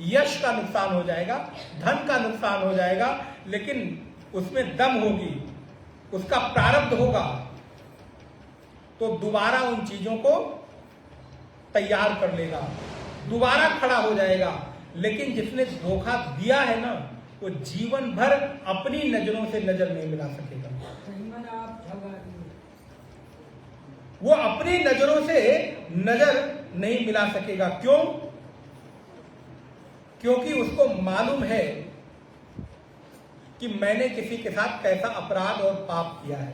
यश का नुकसान हो जाएगा, धन का नुकसान हो जाएगा, लेकिन उसमें दम होगी, उसका प्रारब्ध होगा, तो दोबारा उन चीजों को तैयार कर लेगा, दोबारा खड़ा हो जाएगा। लेकिन जिसने धोखा दिया है ना, वो जीवन भर अपनी नजरों से नजर नहीं मिला सकेगा। वो अपनी नजरों से नजर नहीं मिला सकेगा। क्यों? क्योंकि उसको मालूम है कि मैंने किसी के साथ कैसा अपराध और पाप किया है।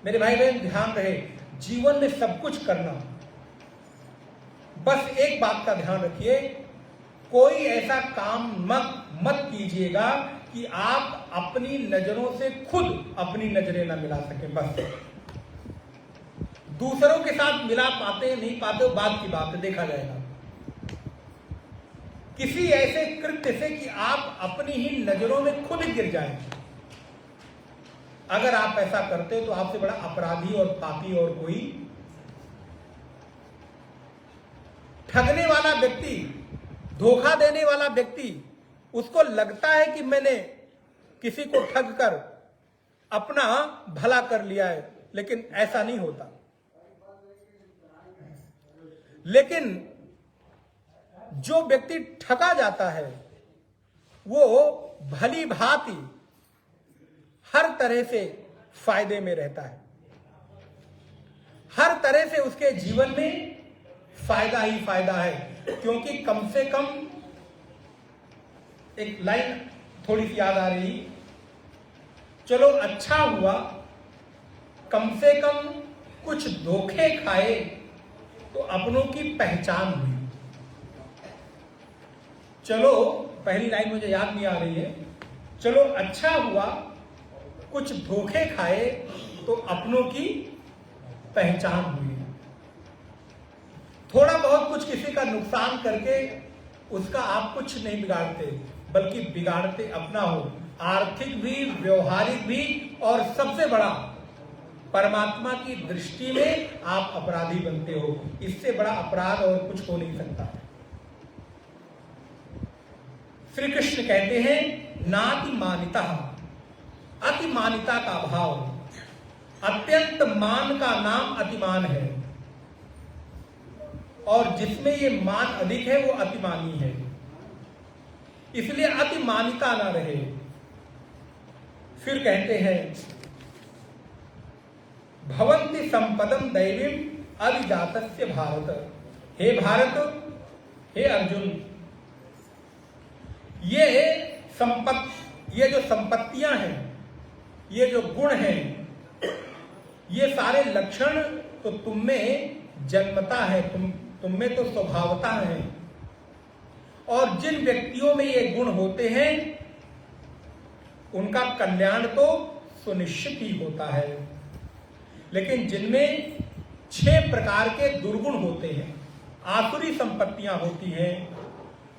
मेरे भाई बहन ध्यान रहे, जीवन में सब कुछ करना, बस एक बात का ध्यान रखिए, कोई ऐसा काम मत कीजिएगा कि आप अपनी नजरों से खुद अपनी नजरें ना मिला सके। बस दूसरों के साथ मिला पाते नहीं पाते बात की बात है, देखा जाएगा। किसी ऐसे कृत्य से कि आप अपनी ही नजरों में खुद गिर जाएं। अगर आप ऐसा करते हो तो आपसे बड़ा अपराधी और पापी और कोई। ठगने वाला व्यक्ति, धोखा देने वाला व्यक्ति, उसको लगता है कि मैंने किसी को ठग कर अपना भला कर लिया है, लेकिन ऐसा नहीं होता। लेकिन जो व्यक्ति ठगा जाता है वो भली भांति हर तरह से फायदे में रहता है, हर तरह से उसके जीवन में फायदा ही फायदा है। क्योंकि कम से कम, एक लाइन थोड़ी सी याद आ रही, चलो अच्छा हुआ कम से कम कुछ धोखे खाए तो अपनों की पहचान हुई। चलो, पहली लाइन मुझे याद नहीं आ रही है। चलो अच्छा हुआ कुछ धोखे खाए तो अपनों की पहचान हुई। थोड़ा बहुत कुछ किसी का नुकसान करके उसका आप कुछ नहीं बिगाड़ते, बल्कि बिगाड़ते अपना हो। आर्थिक भी, व्यवहारिक भी, और सबसे बड़ा परमात्मा की दृष्टि में आप अपराधी बनते हो। इससे बड़ा अपराध और कुछ हो नहीं सकता। श्री कृष्ण कहते हैं नातिमानिता, अतिमानिता का भाव, अत्यंत मान का नाम अतिमान है, और जिसमें ये मान अधिक है वो अतिमानी है। इसलिए अतिमानिता ना रहे। फिर कहते हैं भवन्ति संपदम दैवीम अभिजातस्य भारत। हे भारत, हे अर्जुन, ये जो संपत्तियां हैं, ये जो गुण हैं, ये सारे लक्षण तो तुम में जन्मता है, तुम में तो स्वभावता है। और जिन व्यक्तियों में ये गुण होते हैं उनका कल्याण तो सुनिश्चित ही होता है। लेकिन जिनमें 6 प्रकार के दुर्गुण होते हैं, आसुरी संपत्तियां होती हैं,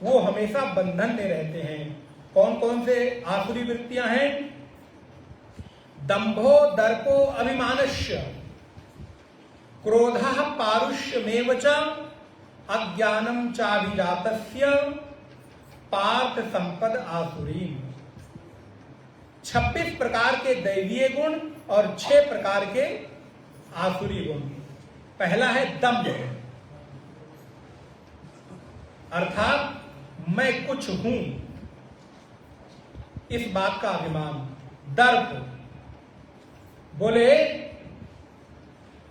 वो हमेशा बंधन में रहते हैं। कौन कौन से आसुरी वृत्तियां हैं? दंभो दर्पो अभिमानस्य, क्रोधः पारुष्यमेव च, अज्ञानम चाभिजातस्य, पार्थ संपद आसुरी। 26 प्रकार के दैवीय गुण और 6 प्रकार के आसुरी गुण। पहला है दंभ, अर्थात मैं कुछ हूं, इस बात का अभिमान। दर्प, बोले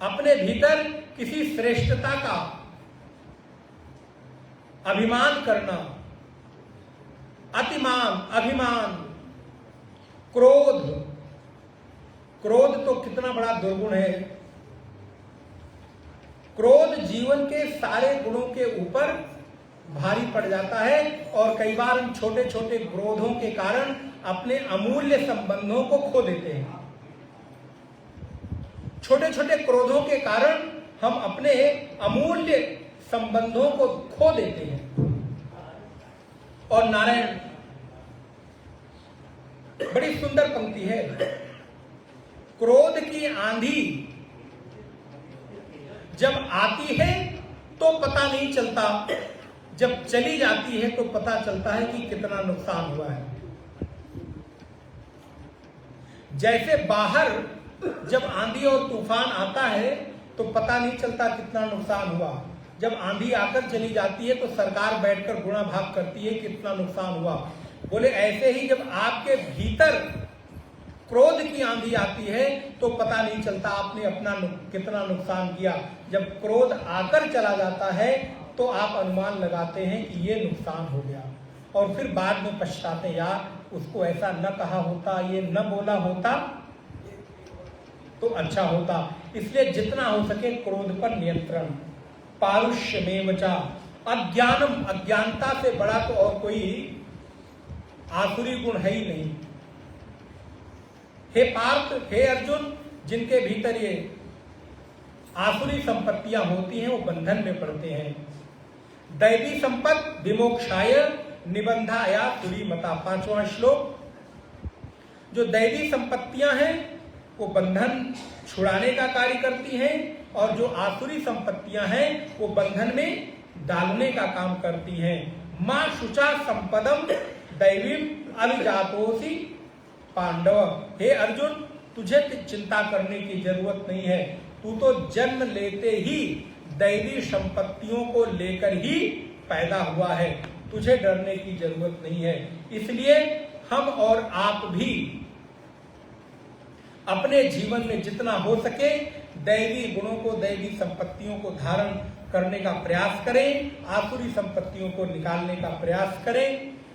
अपने भीतर किसी श्रेष्ठता का अभिमान करना। अतिमान, अभिमान। क्रोध, क्रोध तो कितना बड़ा दुर्गुण है। क्रोध जीवन के सारे गुणों के ऊपर भारी पड़ जाता है, और कई बार हम छोटे छोटे क्रोधों के कारण अपने अमूल्य संबंधों को खो देते हैं। छोटे छोटे क्रोधों के कारण हम अपने अमूल्य संबंधों को खो देते हैं। और नारायण, बड़ी सुंदर पंक्ति है, क्रोध की आंधी जब आती है तो पता नहीं चलता, जब चली जाती है तो पता चलता है कि कितना नुकसान हुआ है। जैसे बाहर जब आंधी और तूफान आता है तो पता नहीं चलता कितना नुकसान हुआ, जब आंधी आकर चली जाती है तो सरकार बैठकर गुणा भाग करती है कितना नुकसान हुआ। बोले ऐसे ही जब आपके भीतर क्रोध की आंधी आती है तो पता नहीं चलता आपने अपना कितना नुकसान किया। जब क्रोध आकर चला जाता है तो आप अनुमान लगाते हैं कि ये नुकसान हो गया, और फिर बाद में पछताते, यार उसको ऐसा न कहा होता, ये न बोला होता तो अच्छा होता। इसलिए जितना हो सके क्रोध पर नियंत्रण। पारुष्यमेव च, अज्ञानम, अज्ञानता से बड़ा तो और कोई आसुरी गुण है ही नहीं। हे पार्थ, हे अर्जुन, जिनके भीतर ये आसुरी संपत्तियां होती हैं वो बंधन में पड़ते हैं। दैवी संपत्ति विमोक्षाय निबंधाया तुरी मता, 5वां श्लोक। जो दैवी संपत्तियां हैं वो बंधन छुड़ाने का कार्य करती हैं, और जो आसुरी संपत्तियां हैं वो बंधन में डालने का काम करती हैं। मां शुचा संपदम दैवीम अभिजातोसी पांडव, हे अर्जुन तुझे चिंता करने की जरूरत नहीं है। तू तो जन्म लेते ही दैवी संपत्तियों को लेकर ही पैदा हुआ है, तुझे डरने की जरूरत नहीं है। इसलिए हम और आप भी अपने जीवन में जितना हो सके दैवी गुणों को, दैवी संपत्तियों को धारण करने का प्रयास करें, आसुरी संपत्तियों को निकालने का प्रयास करें।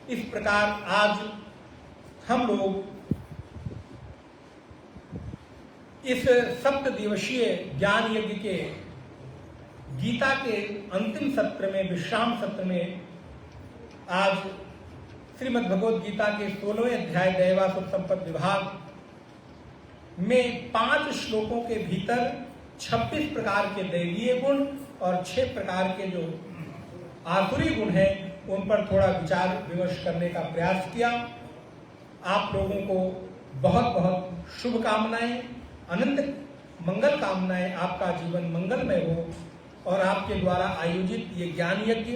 इस प्रकार आज हम लोग इस 7 दिवसीय ज्ञान यज्ञ के गीता के अंतिम सत्र में, विश्राम सत्र में, आज श्रीमद् भगवद गीता के 16वें अध्याय दैवासुर संपद विभाग में 5 श्लोकों के भीतर 26 प्रकार के दैवीय गुण और 6 प्रकार के जो आसुरी गुण हैं उन पर थोड़ा विचार विमर्श करने का प्रयास किया। आप लोगों को बहुत बहुत शुभकामनाएं, अनंत मंगल कामनाएं, आपका जीवन मंगलमय हो और आपके द्वारा आयोजित ये ज्ञान यज्ञ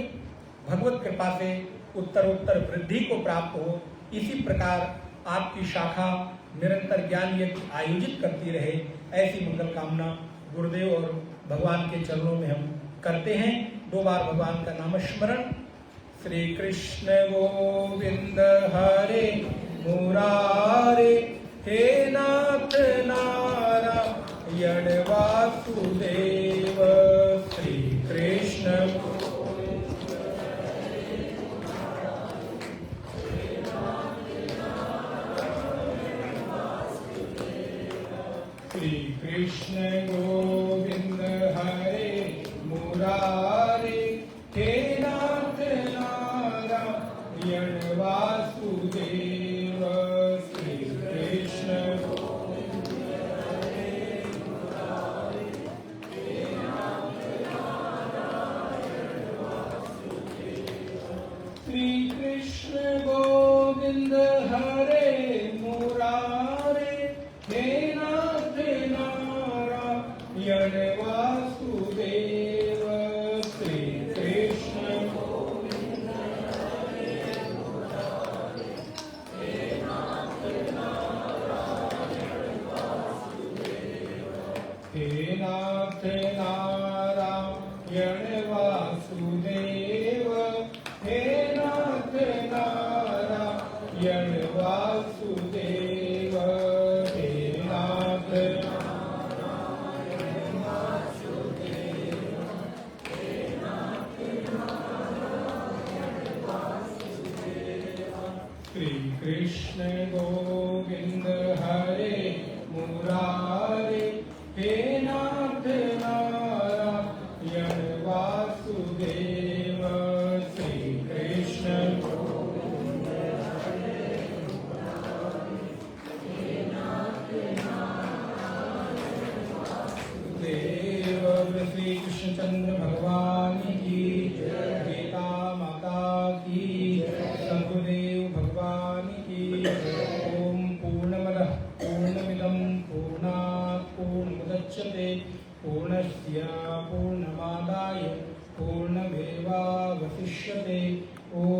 भगवत कृपा से उत्तरोत्तर वृद्धि को प्राप्त हो। इसी प्रकार आपकी शाखा निरंतर ज्ञान यज्ञ आयोजित करती रहे, ऐसी मंगल कामना गुरुदेव और भगवान के चरणों में हम करते हैं। 2 बार भगवान का नाम स्मरण। श्री कृष्ण गोविंद हरे मुरारे, हे नाथ नारायण वासुदेव। श्री कृष्ण श्री कृष्ण गोविंद हरे मुरारे, हे नाथ नारायण वासुदेव। श्री कृष्ण श्री कृष्ण गोविंद हरे मुरारे, हे नाथ नारायण वासुदेव। श्री कृष्ण गोविंद हरे मुरारे, हे नाथ नारायण वासुदेव। हे नाथ नारायण वासुदेव, हे नाथ नारायण वासुदेव। हे नाथ नारायण वासुदेव, हे नाथ नारायण वासुदेव। श्री कृष्ण गोविंद हरे मुरारे, हे नाथ नारायण वासुदेव। श्री कृष्ण गोविंद हरे मुरारे, हे नाथ नारायण वासुदेव। श्री कृष्णचंद्र भगवान की जय, गीता माता की जय, सद्गुरुदेव भगवान की जय। ओम पूर्णमदः पूर्णमिदं पूर्णात् पूर्णमुदच्यते, पूर्णस्य पूर्णमादाय पूर्णमेवावशिष्यते। ओम